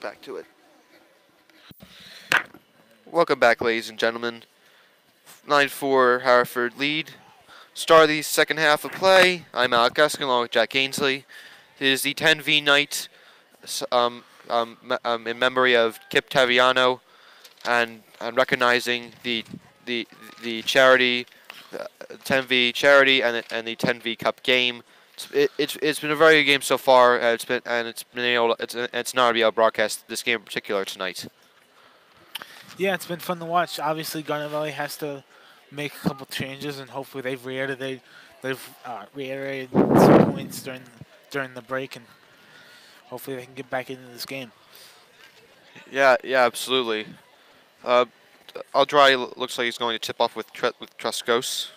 back to it. Welcome back, ladies and gentlemen. 9-4 Haverford lead. Start of the second half of play. I'm Alec Guskin along with Jack Ainsley. It is the 10v night in memory of Kip Taviano and recognizing the charity, 10v charity and the 10v cup game. It's been a very good game so far. It's not to be able to broadcast this game in particular tonight. Yeah, it's been fun to watch. Obviously, Garnet Valley has to make a couple changes, and hopefully they've reiterated some points during the break, and hopefully they can get back into this game. Yeah, absolutely. Aldry looks like he's going to tip off with Truscos.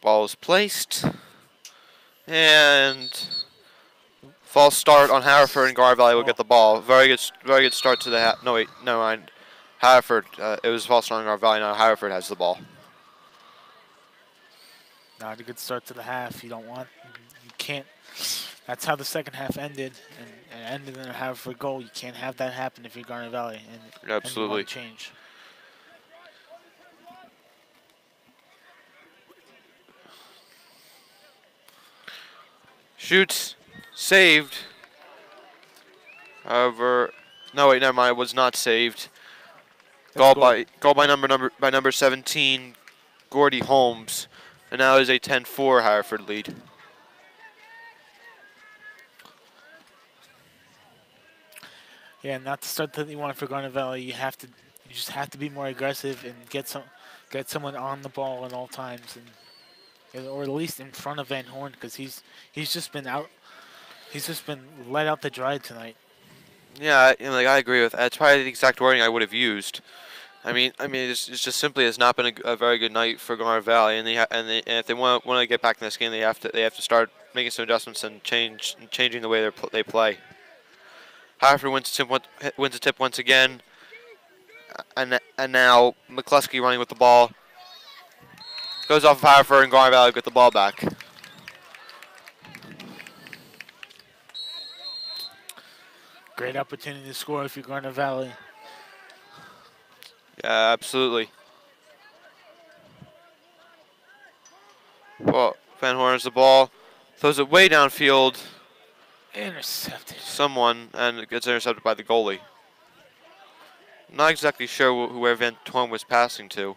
Ball is placed, and false start on Haverford, and Garnet Valley will get the ball. Very good start to the no wait, no mind. Haverford, it was false start on Garnet Valley. Now Haverford has the ball. Not a good start to the half. You can't. That's how the second half ended, and ended in a Haverford goal. You can't have that happen if you're Garnet Valley, and Absolutely. you want to change. Shoots, saved. However, no wait, never mind. It was not saved. Goal by number 17, Gordy Holmes, and now is a 10-4 Haverford lead. Yeah, not the start that you want for Garnet Valley. You just have to be more aggressive and get someone on the ball at all times, or at least in front of Van Horn, because he's just been let out to dry tonight. Yeah, I agree with that. That's probably the exact wording I would have used. I mean, it's just simply has not been a very good night for Garnet Valley, and if they want to get back in this game, they have to start making some adjustments and changing the way they play. Haverford wins a tip once again, and now McCluskey running with the ball goes off of Haverford, and Garnet Valley get the ball back. Great opportunity to score if you're Garnet Valley. Yeah, absolutely. Well, Van Horn has the ball, throws it way downfield. Intercepted. Someone, and it gets intercepted by the goalie. Not exactly sure where Van Horn was passing to.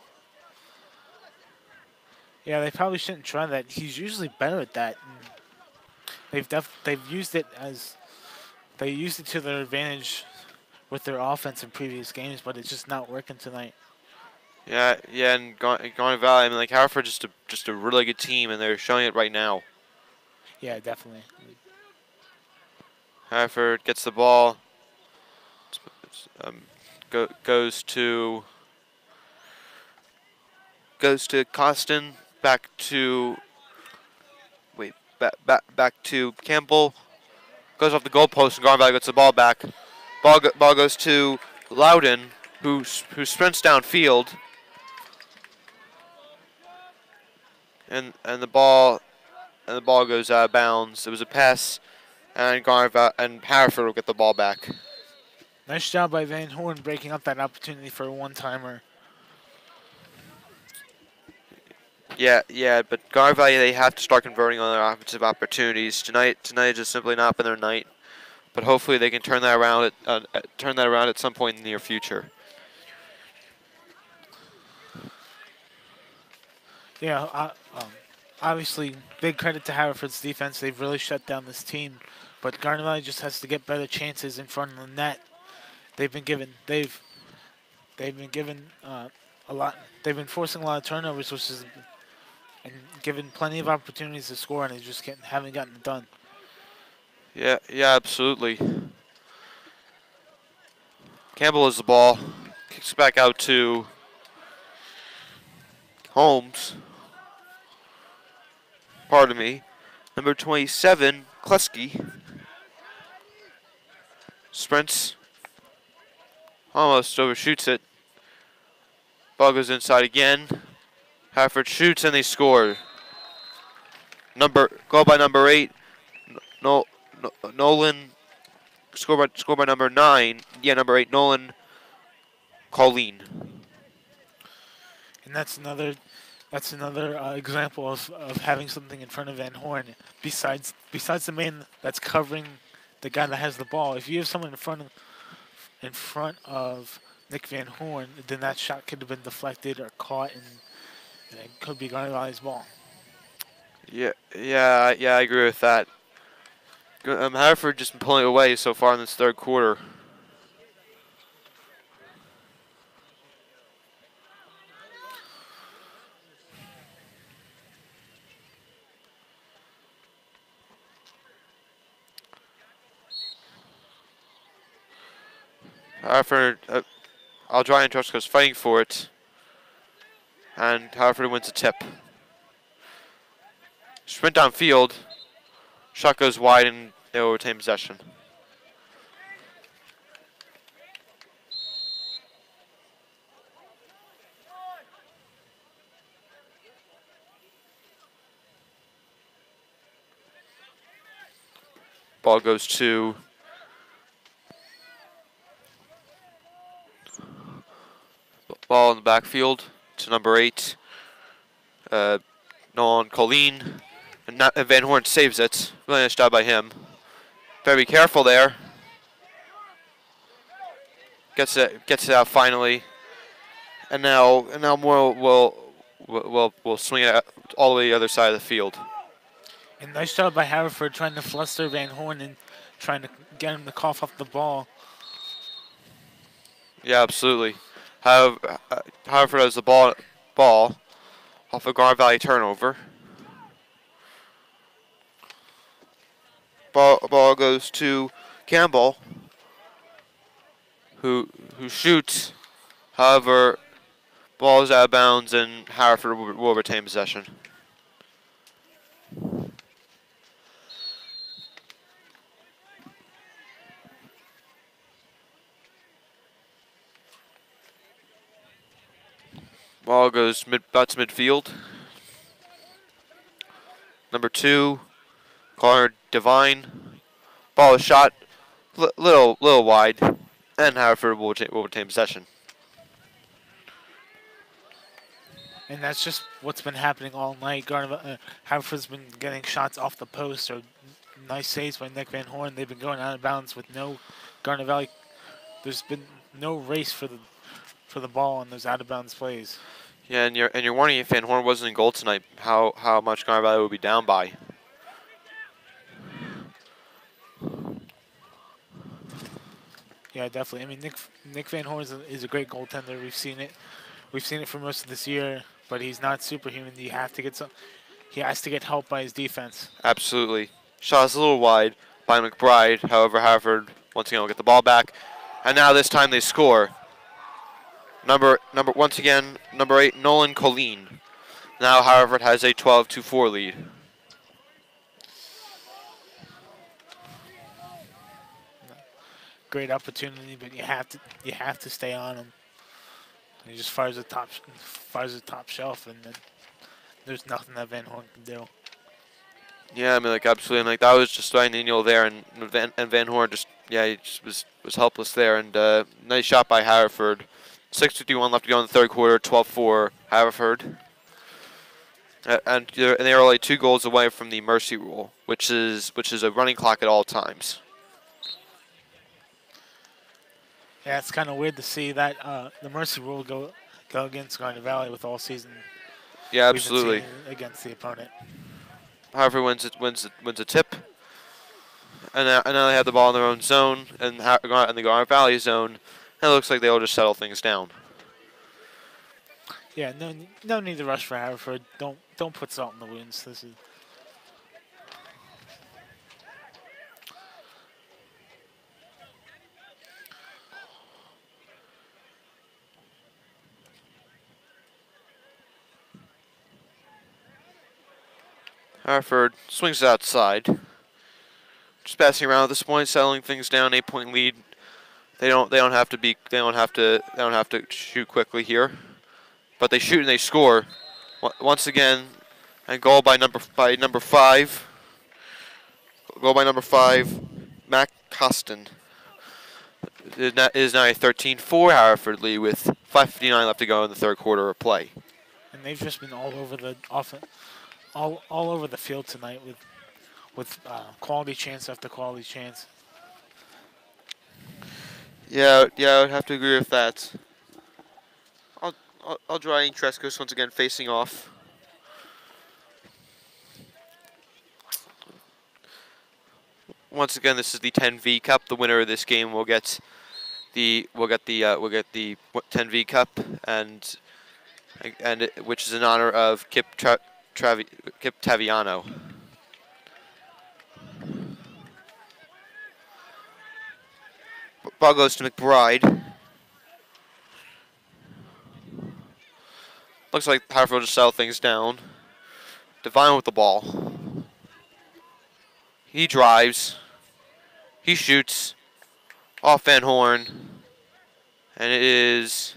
Yeah, they probably shouldn't try that. He's usually better at that. They've used it to their advantage with their offense in previous games, but it's just not working tonight. Yeah, and Garnet Valley, Haverford's just a really good team, and they're showing it right now. Yeah, definitely. Haverford gets the ball. Goes to Costin. Back to Campbell. Goes off the goalpost, and Garnet Valley gets the ball back. Ball goes to Loudon, who sprints downfield. And the ball goes out of bounds. It was a pass, and Haverford will get the ball back. Nice job by Van Horn breaking up that opportunity for a one-timer. Yeah, but Garnet Valley, they have to start converting on their offensive opportunities. Tonight has just simply not been their night, but hopefully they can turn that around at some point in the near future. Yeah, obviously, big credit to Haverford's defense. They've really shut down this team, but Garnet Valley just has to get better chances in front of the net. They've been given a lot. They've been forcing a lot of turnovers, and given plenty of opportunities to score, and they just haven't gotten it done. Yeah, absolutely. Campbell has the ball, kicks back out to Holmes. Pardon me. Number 27, Kleski. Sprints. Almost overshoots it. Ball goes inside again. Haverford shoots and they score. Goal by number 8. Nolan. Score by number 9. Yeah, number 8, Nolan Colleen. And that's another example of having something in front of Van Horn besides the man that's covering the guy that has the ball. If you have someone in front of Nick Van Horn, then that shot could have been deflected or caught, and it could be Garnet Valley's ball. Yeah, I agree with that. Haverford just been pulling away so far in this third quarter. Haverford, Aldryan Trotsky's fighting for it, and Haverford wins a tip. Sprint downfield, shot goes wide, and they will retain possession. Ball goes to ball in the backfield to number 8, Nolan Colleen, and Van Horn saves it. Really nice job by him. Very careful there. Gets it out finally, and now Moore will swing it all the way to the other side of the field. And nice job by Haverford trying to fluster Van Horn and trying to get him to cough up the ball. Yeah, absolutely. Haverford has the ball off a Garnet Valley turnover. Ball goes to Campbell, who shoots. However, ball is out of bounds, and Haverford will retain possession. Ball goes about to midfield. Number 2, Connor Devine. Ball is shot little wide, and Haverford will retain possession. And that's just what's been happening all night. Haverford's been getting shots off the post or nice saves by Nick Van Horn. They've been going out of bounds with no Garnet Valley. There's been no race for the ball on those out of bounds plays. Yeah, and you're wondering if Van Horn wasn't in goal tonight, how much Garnet Valley would be down by. Yeah, definitely. I mean, Nick Van Horn is a great goaltender. We've seen it for most of this year, but he's not superhuman. He has to get help by his defense. Absolutely. Shot is a little wide by McBride. However, Haverford once again will get the ball back, and now this time they score. Once again, number 8, Nolan Colleen. Now Haverford has a 12-4 lead. Great opportunity, but you have to stay on him. He just fires the top shelf, and then there's nothing that Van Horn can do. Yeah, I mean, like absolutely. I mean, like that was just Ryan Daniel there, and Van Horn he just was helpless there. And nice shot by Haverford. 6:51 left to go in the third quarter. 12-4 Haverford. And they are only 2 goals away from the mercy rule, which is a running clock at all times. Yeah, it's kind of weird to see that the mercy rule go against Garnet Valley with all season. Yeah, absolutely. Against the opponent. Haverford wins a tip, and now they have the ball in their own zone and in the Garnet Valley zone. And it looks like they'll just settle things down. Yeah, no need to rush for Haverford. Don't put salt in the wounds. This is. Haverford swings it outside. Just passing around at this point, settling things down. 8-point lead. They don't have to shoot quickly here, but they shoot and they score. Once again, and goal by number 5. Goal by number 5, Matt Costin. It is now a 13-4 Haverford lead with 5:59 left to go in the third quarter of play. And they've just been all over the all over the field tonight with quality chance after quality chance. Yeah, I would have to agree with that. I'll draw Trescos once again facing off. Once again, this is the 10V Cup. The winner of this game will get the 10V Cup, and which is in honor of Kip Taviano. Ball goes to McBride. Looks like Haverford will just settle things down. Devine with the ball. He drives. He shoots. Off Van Horn. And it is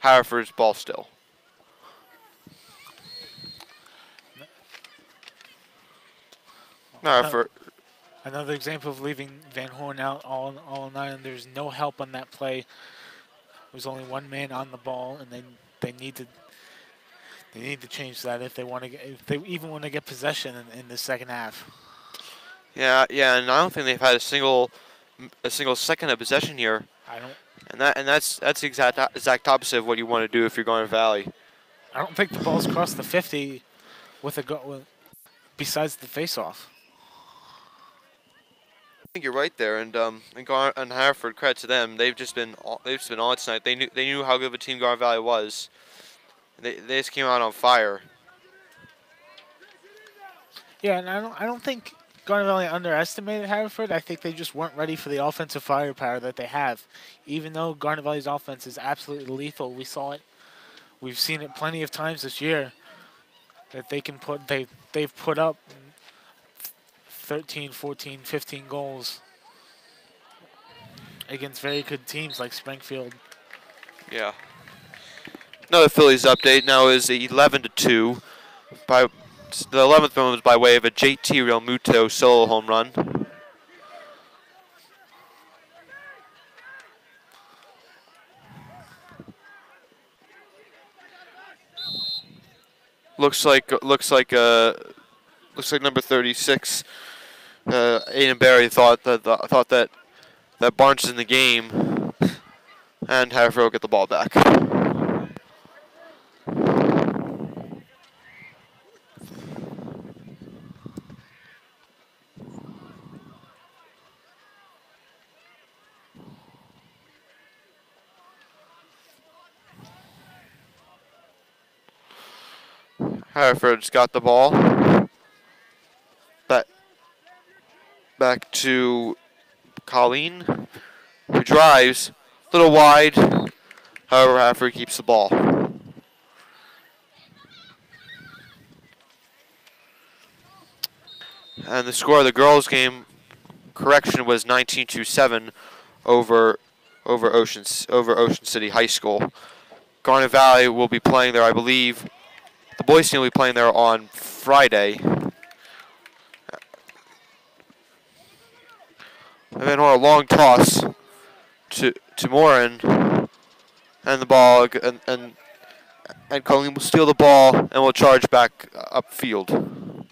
Haverford's ball still. Haverford. Another example of leaving Van Horn out all night, and there's no help on that play. There's only one man on the ball, and they need to change that if they even want to get possession in the second half. Yeah, and I don't think they've had a single second of possession here. I don't. And that's the exact opposite of what you want to do if you're going to Valley. I don't think the ball's crossed the 50 with a goal besides the face-off. I think you're right there, and Haverford, credit to them. They've just been on it tonight. They knew how good of a team Garnet Valley was. They just came out on fire. Yeah, and I don't think Garnet Valley underestimated Haverford. I think they just weren't ready for the offensive firepower that they have. Even though Garnet Valley's offense is absolutely lethal, we saw it. We've seen it plenty of times this year that they've put up 13, 14, 15 goals against very good teams like Springfield. Yeah. Another Phillies update now is 11-2. The 11th one was by way of a JT Realmuto solo home run. Looks like number 36. Aiden Barry thought that Barnes is in the game, and Haverford will get the ball back. Haverford's got the ball. Back to Colleen, who drives a little wide. However, Haverford keeps the ball. And the score of the girls' game, correction, was 19-7 over Ocean City High School. Garnet Valley will be playing there, I believe. The boys' team will be playing there on Friday. And then a long toss to Morin, and the ball, and Colleen will steal the ball and will charge back upfield.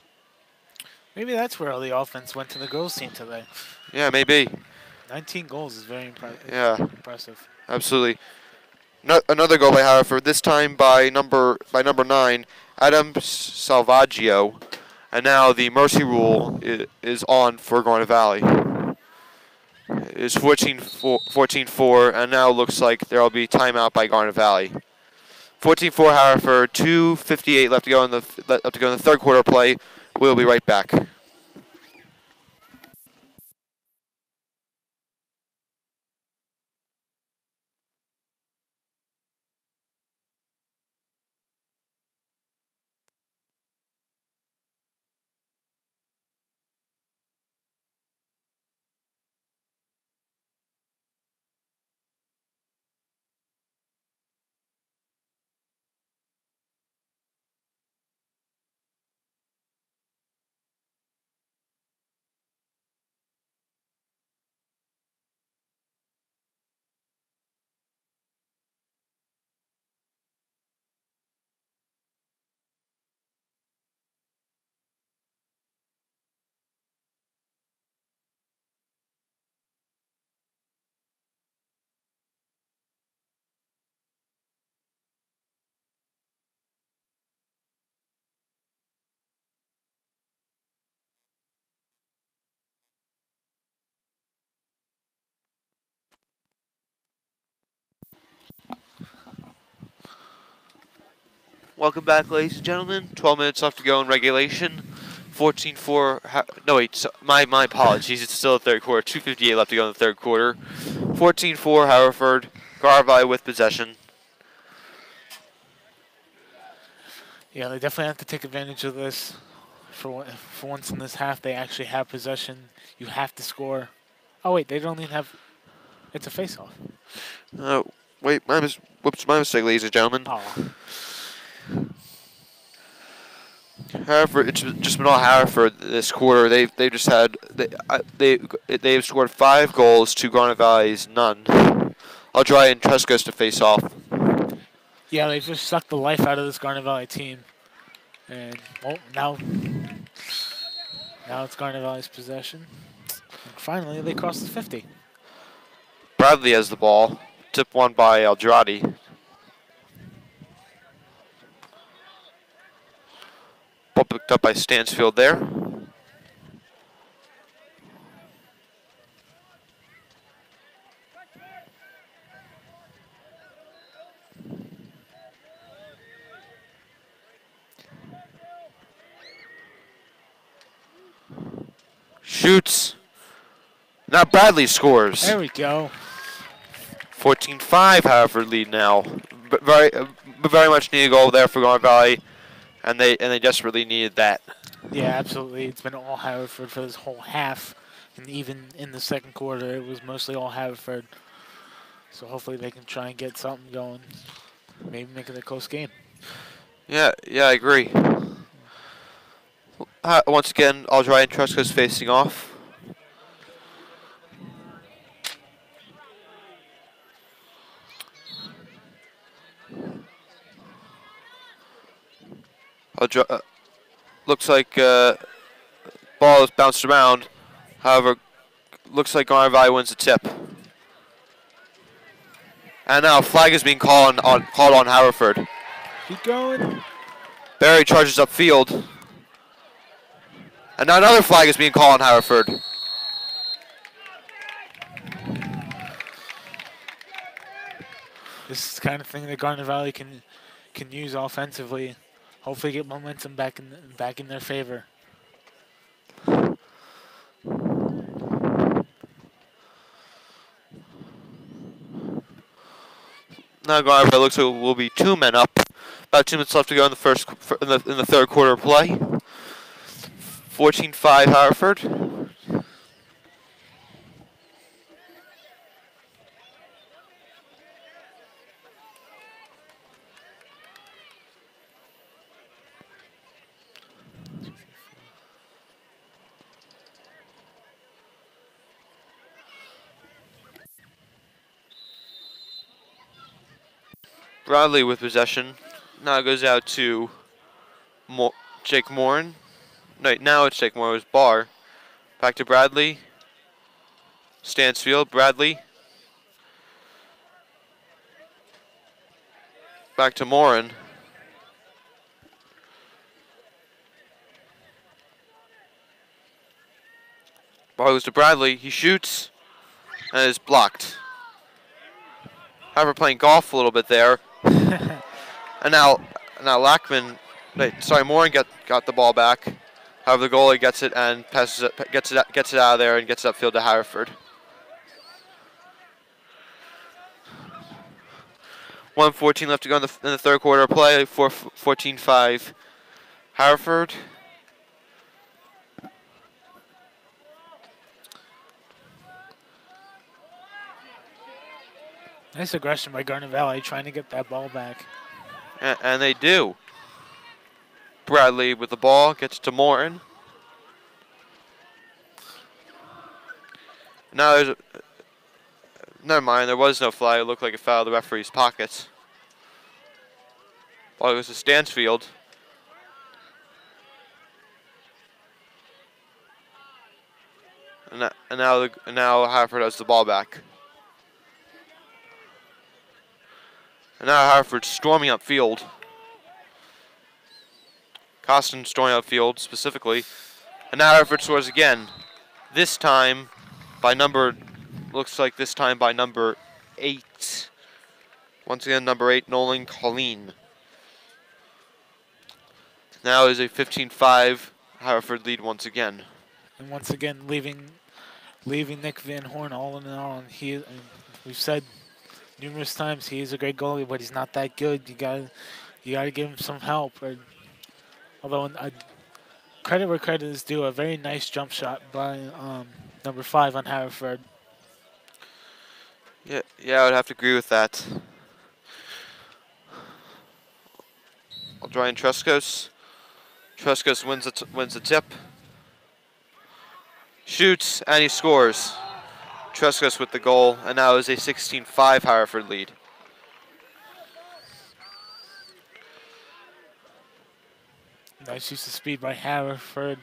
Maybe that's where all the offense went to the girls' team today. Yeah, maybe. 19 goals is very impressive. Yeah, impressive. Absolutely. Another goal by Haverford. This time by number 9, Adam Salvaggio, and now the mercy rule is on for Garnet Valley. It's 14-4, and now looks like there will be timeout by Garnet Valley. 14-4 Haverford, 2:58 left to go in the third quarter play. We'll be right back. Welcome back, ladies and gentlemen. 12 minutes left to go in regulation. 14-4. No, wait. So, my apologies. It's still the third quarter. 2:58 left to go in the third quarter. 14-4. Haverford. Garvey with possession. Yeah, they definitely have to take advantage of this. For once in this half, they actually have possession. You have to score. Oh wait, they don't even have. It's a face-off. Wait. Whoops. My mistake, ladies and gentlemen. Oh. Haverford, it's just been all Haverford this quarter. They've just had they've scored 5 goals to Garnet Valley's none. I'll try and Trescos to face off. Yeah, they just sucked the life out of this Garnet Valley team, and well, now it's Garnet Valley's possession. And finally, they cross the 50. Bradley has the ball. Tip won by Aldradi. Ball picked up by Stansfield there. Shoots. Now Bradley scores. There we go. 14-5, Haverford lead now. But very much needed a goal there for Garnet Valley, and they desperately needed that. Yeah, absolutely. It's been all Haverford for this whole half, and even in the second quarter, it was mostly all Haverford. So hopefully they can try and get something going, maybe make it a close game. Yeah, I agree. Once again, Aldradi and Trescos facing off. Looks like ball is bounced around. However, looks like Garnet Valley wins the tip. And now a flag is being called on Haverford. Keep going. Barry charges upfield. And now another flag is being called on Haverford. This is the kind of thing that Garnet Valley can use offensively. Hopefully, get momentum back in their favor. Now Garnet Valley looks like we'll be 2 men up. About 2 minutes left to go in the third quarter of play. 14-5 Haverford. Bradley with possession. Now it goes out to Jake Morin. No, now it's Jake Morin. It was Barr. Back to Bradley. Stansfield. Bradley. Back to Morin. Ball goes to Bradley. He shoots and is blocked. However, playing golf a little bit there. And now Lackman, Morin got the ball back. However, the goalie gets it and passes it, gets it out of there and gets it upfield to Haverford. 1:14 left to go in the third quarter of play. 14-5 Haverford. Nice aggression by Garnet Valley trying to get that ball back. And they do. Bradley with the ball gets to Morton. Now there's never mind, there was no flag. It looked like it fell out of the referee's pockets. Ball goes to Stansfield. And now Haverford has the ball back. And now Haverford storming upfield. Costin storming upfield specifically. And now Haverford scores again. This time by number 8. Once again, number 8, Nolan Colleen. Now is a 15-5 Haverford lead once again. And once again, leaving Nick Van Horn all in all. And we've said numerous times he is a great goalie, but he's not that good. You gotta give him some help. Although credit where credit is due, a very nice jump shot by number 5 on Haverford. Yeah, I would have to agree with that. Aldryan Treskos. Treskos wins the tip. Shoots, and he scores. Treskos with the goal, and now is a 16-5 Haverford lead. Nice use of speed by Haverford,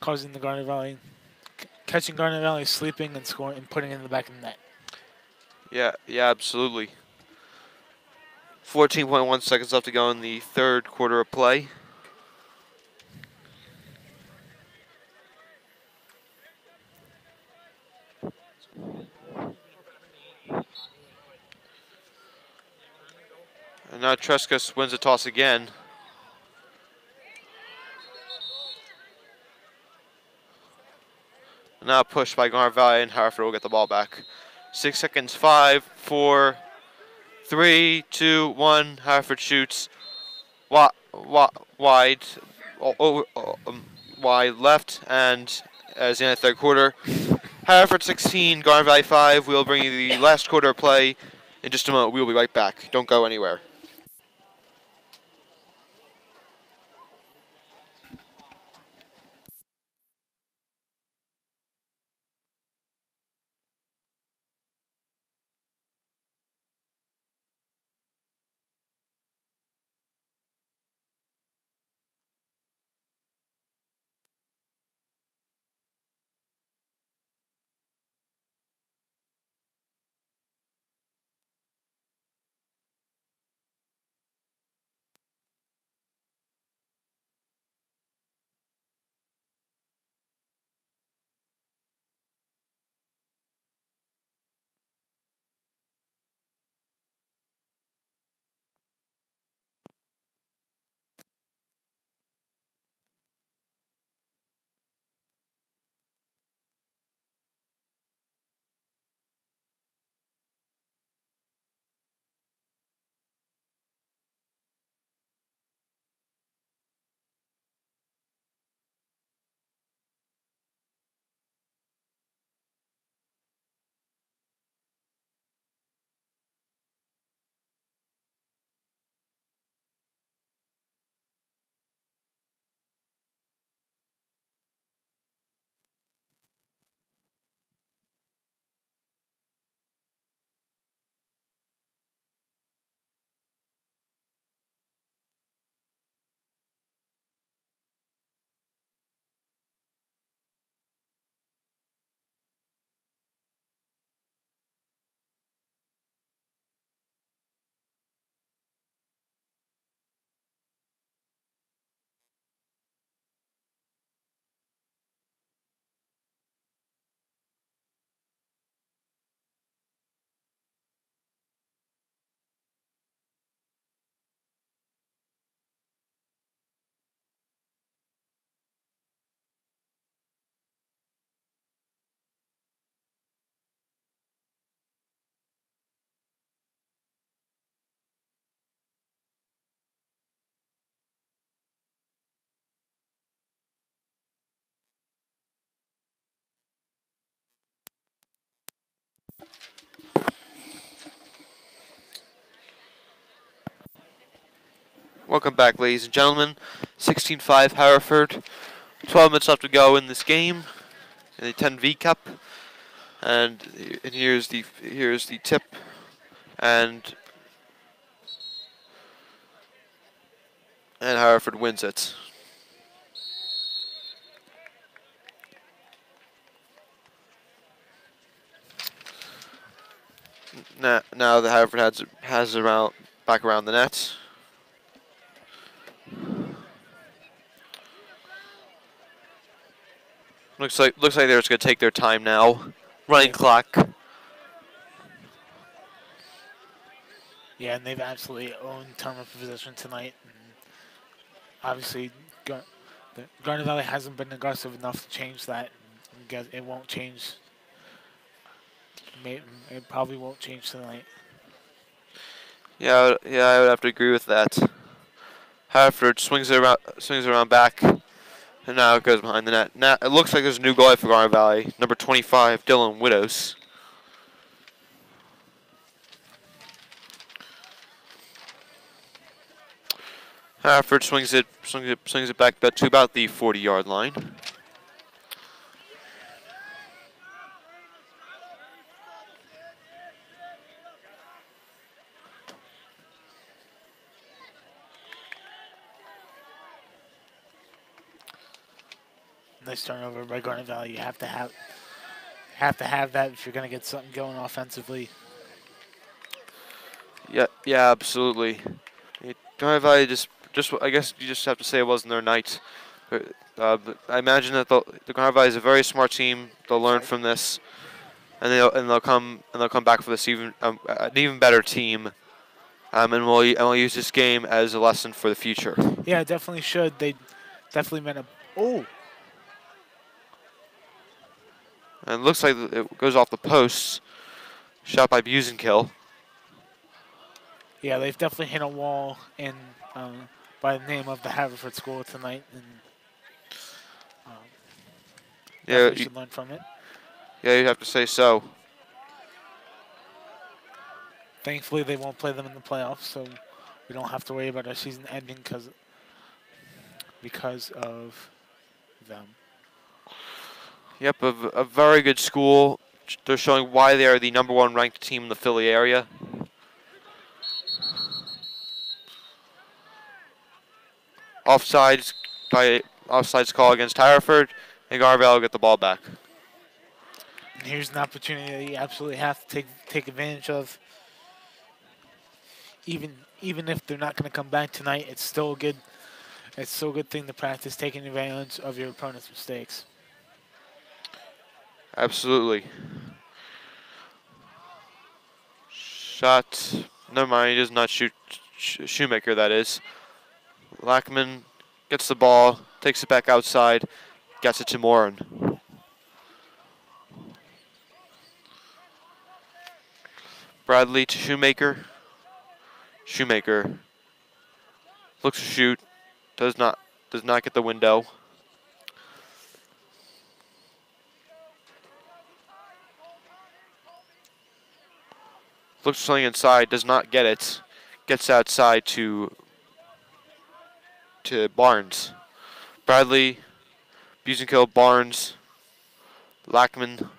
causing the Garnet Valley, catching Garnet Valley sleeping and scoring and putting it in the back of the net. Yeah, absolutely. 14.1 seconds left to go in the third quarter of play. And now Treskos wins the toss again. And now pushed by Garnet Valley, and Haverford will get the ball back. 6 seconds, 5, 4, 3, 2, 1. Haverford shoots wide, wide left, and as the end of the third quarter, Haverford 16, Garnet Valley 5. We'll bring you the last quarter of play in just a moment. We'll be right back. Don't go anywhere. Welcome back, ladies and gentlemen. 16-5 Haverford. 12 minutes left to go in this game in the 10V Cup. And here's the tip, and Haverford wins it. Now the Haverford has it back around the net. Looks like they're just gonna take their time now. Running clock. Yeah, and they've absolutely owned time of possession tonight. And Obviously, Garnet Valley hasn't been aggressive enough to change that. And guess it won't change. It probably won't change tonight. Yeah, I would have to agree with that. Haverford swings around back, and now it goes behind the net. Now it looks like there's a new goalie for Garnet Valley, number 25, Dylan Widows. Haverford swings it back to about the 40-yard line. Nice turnover by Garnet Valley. You have to have that if you're going to get something going offensively. Yeah, absolutely. Garnet Valley just I guess you just have to say it wasn't their night. But I imagine that the Garnet Valley is a very smart team. They'll learn from this, and they'll come back for this an even better team. And we'll use this game as a lesson for the future. Yeah, definitely should. They definitely meant a. Oh, And it looks like it goes off the posts. Shot by Busenkill. yeah, they've definitely hit a wall in by the name of the Haverford school tonight, and Yeah, definitely should learn from it. yeah, you have to say so. Thankfully, they won't play them in the playoffs, so we don't have to worry about our season ending because of them. Yep, a very good school. They're showing why they are the #1 ranked team in the Philly area. Offsides call against Haverford, and Garvell will get the ball back. And here's an opportunity that you absolutely have to take advantage of. Even if they're not going to come back tonight, it's still a good thing to practice taking advantage of your opponent's mistakes. Absolutely. Shot. Never mind, he does not shoot. Shoemaker, that is. Lackman gets the ball, takes it back outside, gets it to Morin. Bradley to Shoemaker. Shoemaker looks to shoot, does not get the window. Looks for something inside, does not get it. Gets outside to Barnes. Bradley, Busenkill, Barnes, Lackman,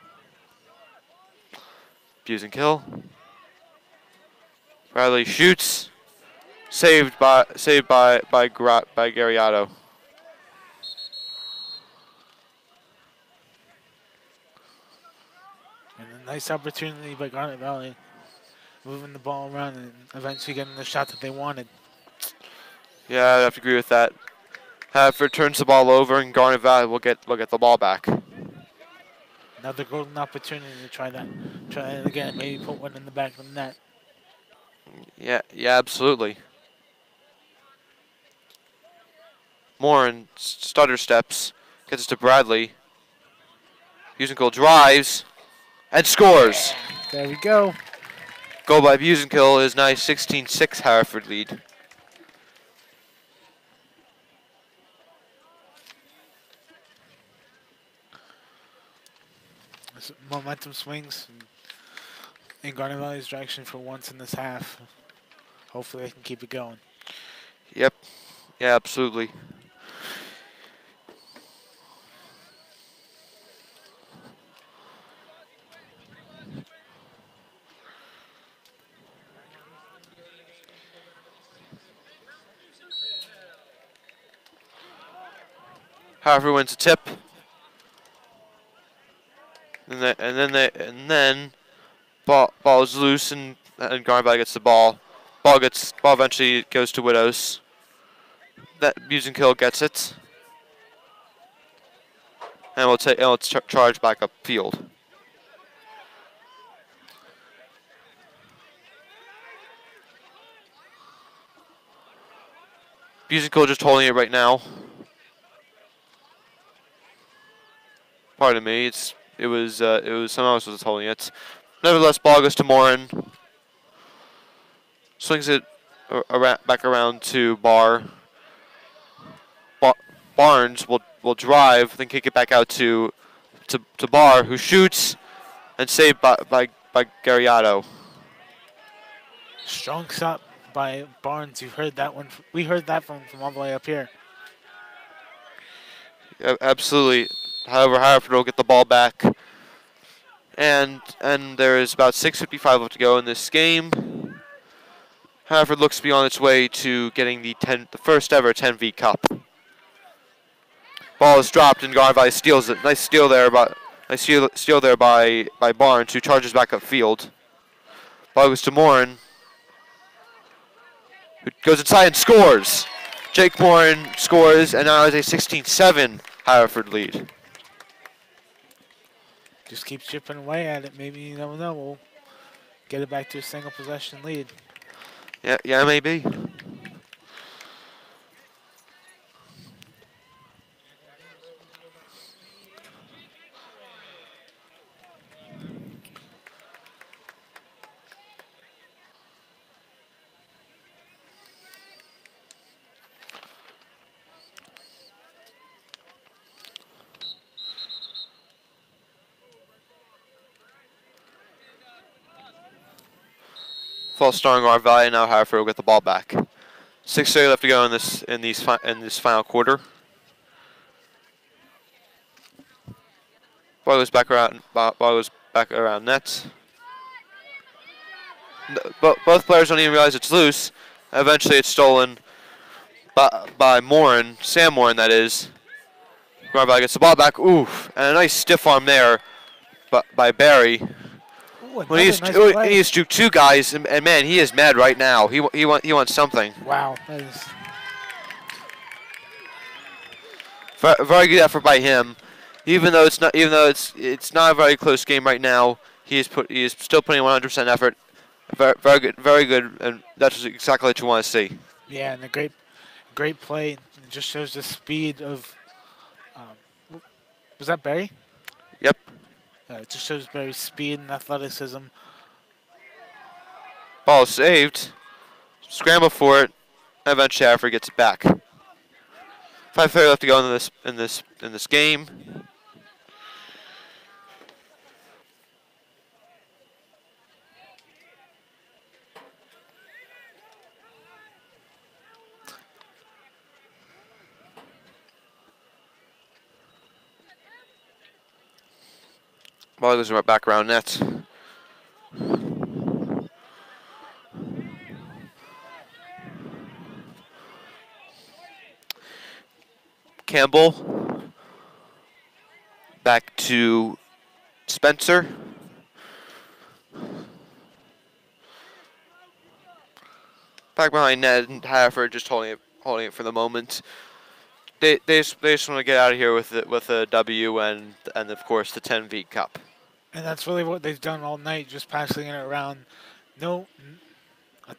Busenkill. Bradley shoots. Saved by Garriotto. And a nice opportunity by Garnet Valley, moving the ball around and eventually getting the shot that they wanted. Yeah, I'd have to agree with that. Haverford turns the ball over, and Garnet Valley will get the ball back. Another golden opportunity to try that again. Maybe put one in the back of the net. Yeah, absolutely. Morin stutter steps, gets it to Bradley. Busenkill drives and scores. There we go. Goal by Busenkill is now 16-6 Haverford lead. Momentum swings in Garnet Valley's direction for once in this half. Hopefully they can keep it going. Yep. Yeah, absolutely. Haverford wins a tip. And then ball is loose and Garnet Valley gets the ball. Ball eventually goes to Widows. That Busenkill gets it. And we'll charge back up field. Musical just holding it right now. Pardon me. It was someone else was holding it. Nevertheless, ball goes to Morin. Swings it back around to Barnes will drive, then kick it back out to Barr, who shoots and saved by Garriato. Strong shot by Barnes. You heard that one. We heard that from all the way up here. Absolutely. However, Haverford will get the ball back. And there is about 6:55 left to go in this game. Haverford looks to be on its way to getting the first ever 10V Cup. Ball is dropped and Garnet Valley steals it. Nice steal there by Barnes, who charges back upfield. Ball goes to Morin, who goes inside and scores. Jake Morin scores, and now has a 16-7 Haverford lead. Just keep chipping away at it. Maybe, you never know, we'll get it back to a single possession lead. Yeah, maybe. False start on Garnet Valley. Now Haverford will get the ball back. 6:30 left to go in this final quarter. Ball goes back around net. Both players don't even realize it's loose. Eventually, it's stolen by Morin, Sam Morin, that is. Garnet Valley gets the ball back. Oof, and a nice stiff arm there, by Barry. When he's juked two guys, and man, he is mad right now. He wants something. Wow, that is very good effort by him. Even though it's not a very close game right now, he is still putting 100% effort. Very good, and that's exactly what you want to see. Yeah, and a great play. It just shows the speed of. Was that Barry? Yep. It just shows Barry's speed and athleticism. Ball saved. Scramble for it. Eventually, Haverford gets it back. 5:30 left to go in this game. Ball goes right back around net. Campbell. Back to Spencer. Back behind net, and Haverford just holding it for the moment. They just want to get out of here with a W and of course the 10V Cup. And that's really what they've done all night, just passing it around. No, I've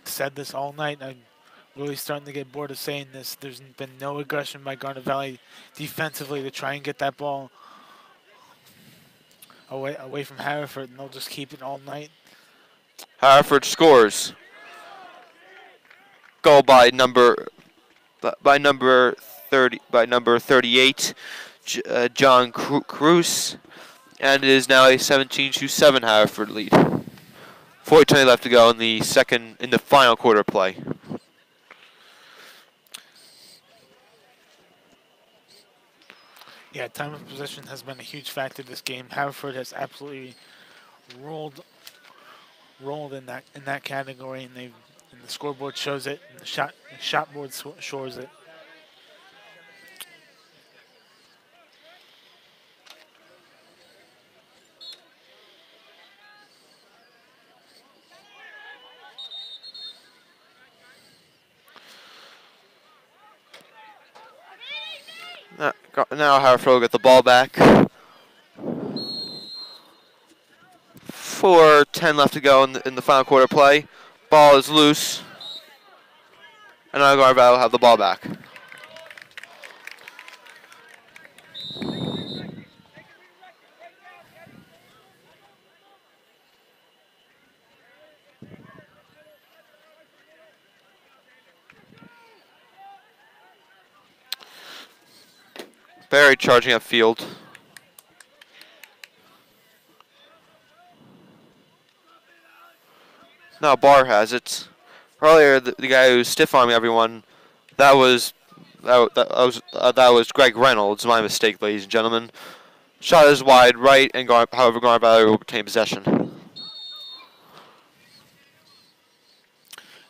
said this all night. I'm really starting to get bored of saying this. There's been no aggression by Garnet Valley defensively to try and get that ball away from Haverford, and they'll just keep it all night. Haverford scores. Goal by number 38, John Cruz, and it is now a 17-7 Haverford lead. 4:20 left to go in the final quarter play. Yeah, time of possession has been a huge factor this game. Haverford has absolutely rolled in that category, and the scoreboard shows it, and the shot board shows it. Now Haverford will get the ball back. 4:10 left to go in the final quarter play. Ball is loose. And now Garnet Valley will have the ball back. Barry charging up field. Now Barr has it. Earlier, the guy who stiff-arming everyone, that was Greg Reynolds. My mistake, ladies and gentlemen. Shot is wide right, and however, Garnet Valley will retain possession.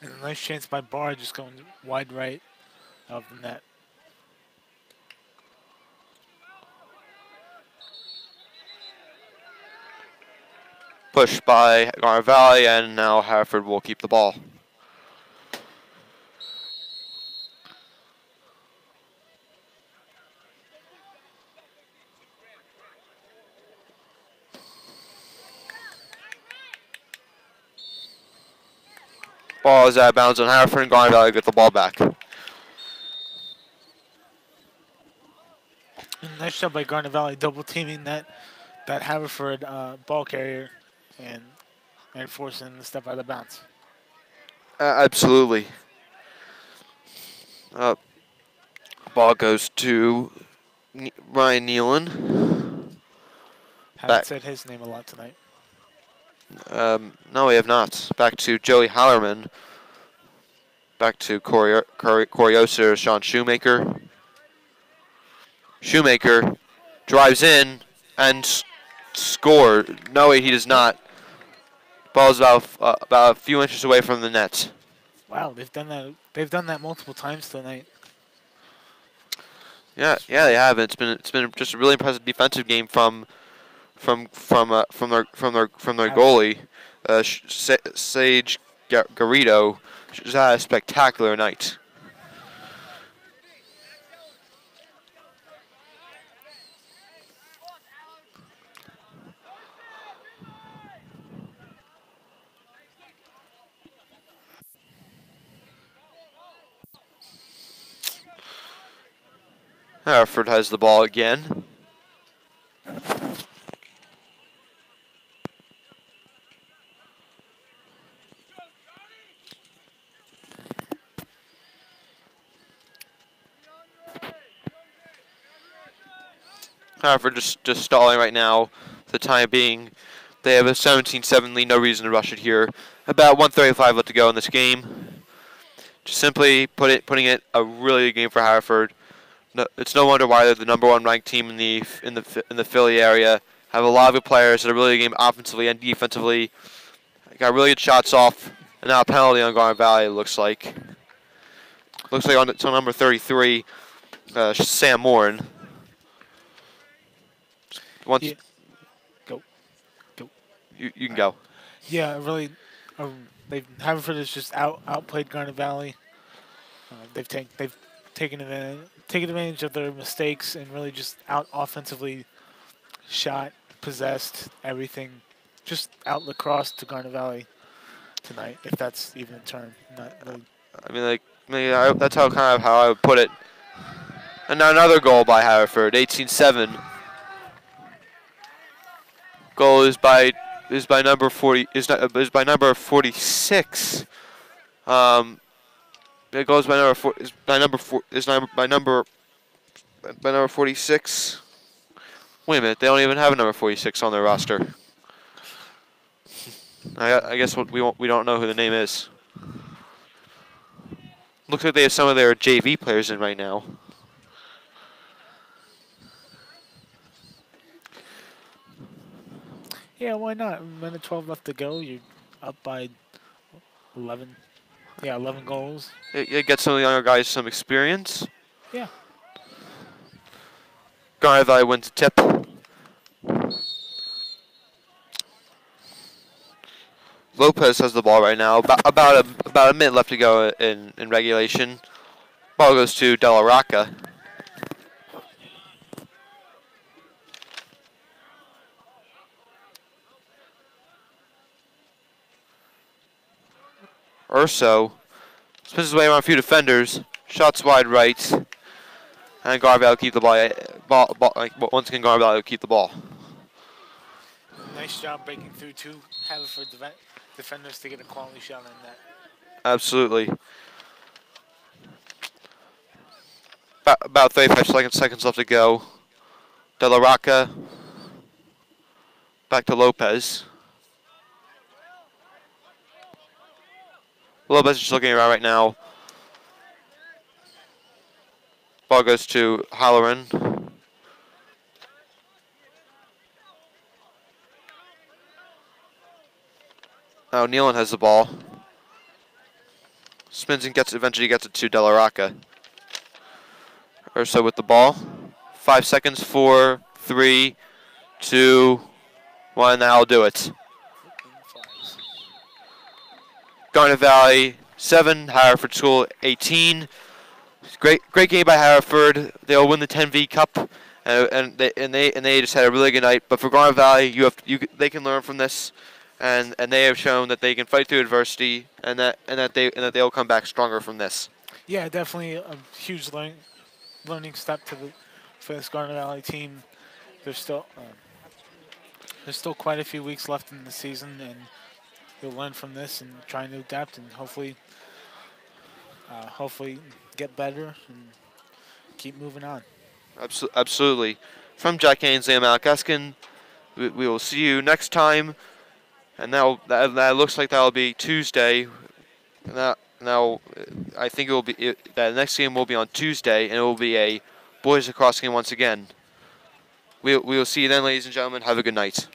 And a nice chance by Barr just going wide right of the net. Pushed by Garnet Valley, and now Haverford will keep the ball. Ball is out of bounds on Haverford, and Garnet Valley get the ball back. Nice job by Garnet Valley double teaming that Haverford ball carrier and forcing him to step out of bounds. Absolutely. Ball goes to Ryan Nealon. Haven't said his name a lot tonight. No, we have not. Back to Joey Hallerman. Back to Corey Oster, Sean Shoemaker. Shoemaker drives in and score. No, he does not. Ball's about a few inches away from the net. Wow, they've done that. They've done that multiple times tonight. Yeah, they have. It's been just a really impressive defensive game from their goalie, Sage Garrido. She's had a spectacular night. Haverford has the ball again. Haverford just stalling right now for the time being. They have a 17-7 lead, no reason to rush it here. About 1:35 left to go in this game. Just simply putting it a really good game for Haverford. No, it's no wonder why they're the #1 ranked team in the Philly area. Have a lot of good players that are really good game offensively and defensively. Got really good shots off, and now a penalty on Garnet Valley. It looks like. Looks like it's on number 33, Sam Morin. Once Yeah. Go. you can go. Yeah, really. Haverford has just outplayed Garnet Valley. They've taken advantage of their mistakes and really just out offensively shot, possessed everything, just out lacrosse to Garnet Valley tonight, if that's even a term. Not really. That's how I would put it. And now another goal by Haverford, 18-7. Goal is by number 40 is by number 46. It goes by number 4 is by number 4 is number by number 46. Wait a minute, they don't even have a number 46 on their roster. I guess we don't know who the name is. Looks like they have some of their JV players in right now. Yeah, why not? Minute 12 left to go. You're up by 11. Yeah, 11 goals. It gets some of the younger guys some experience. Yeah. Garnet Valley wins a tip. Lopez has the ball right now. About a minute left to go in regulation. Ball goes to De La Rocca. Urso Spins his way around a few defenders. Shots wide right. And Garvey will keep the ball, like, once again, Garvey will keep the ball. Nice job breaking through two Haverford defenders to get a quality shot on that. Absolutely. About 35 seconds left to go. De La Rocca. Back to Lopez. Lopez is just looking around right now. Ball goes to Halloran. Now Nealon has the ball. Spins and eventually gets it to De La Rocca. Urso with the ball. 5 seconds, 4, 3, 2, 1. That'll do it. Garnet Valley 7, Haverford School 18. Great game by Haverford. They'll win the 10V Cup, and they just had a really good night. But for Garnet Valley, they can learn from this, and they have shown that they can fight through adversity, and that they'll come back stronger from this. Yeah, definitely a huge learning step for this Garnet Valley team. There's still quite a few weeks left in the season, and you'll learn from this and try to adapt and hopefully get better and keep moving on. Absolutely. From Jack Ainsley and Malik Eskin, we will see you next time, and that looks like that'll be Tuesday. Now I think it will be that next game will be on Tuesday, and it will be a boys lacrosse game once again. We will see you then, ladies and gentlemen. Have a good night.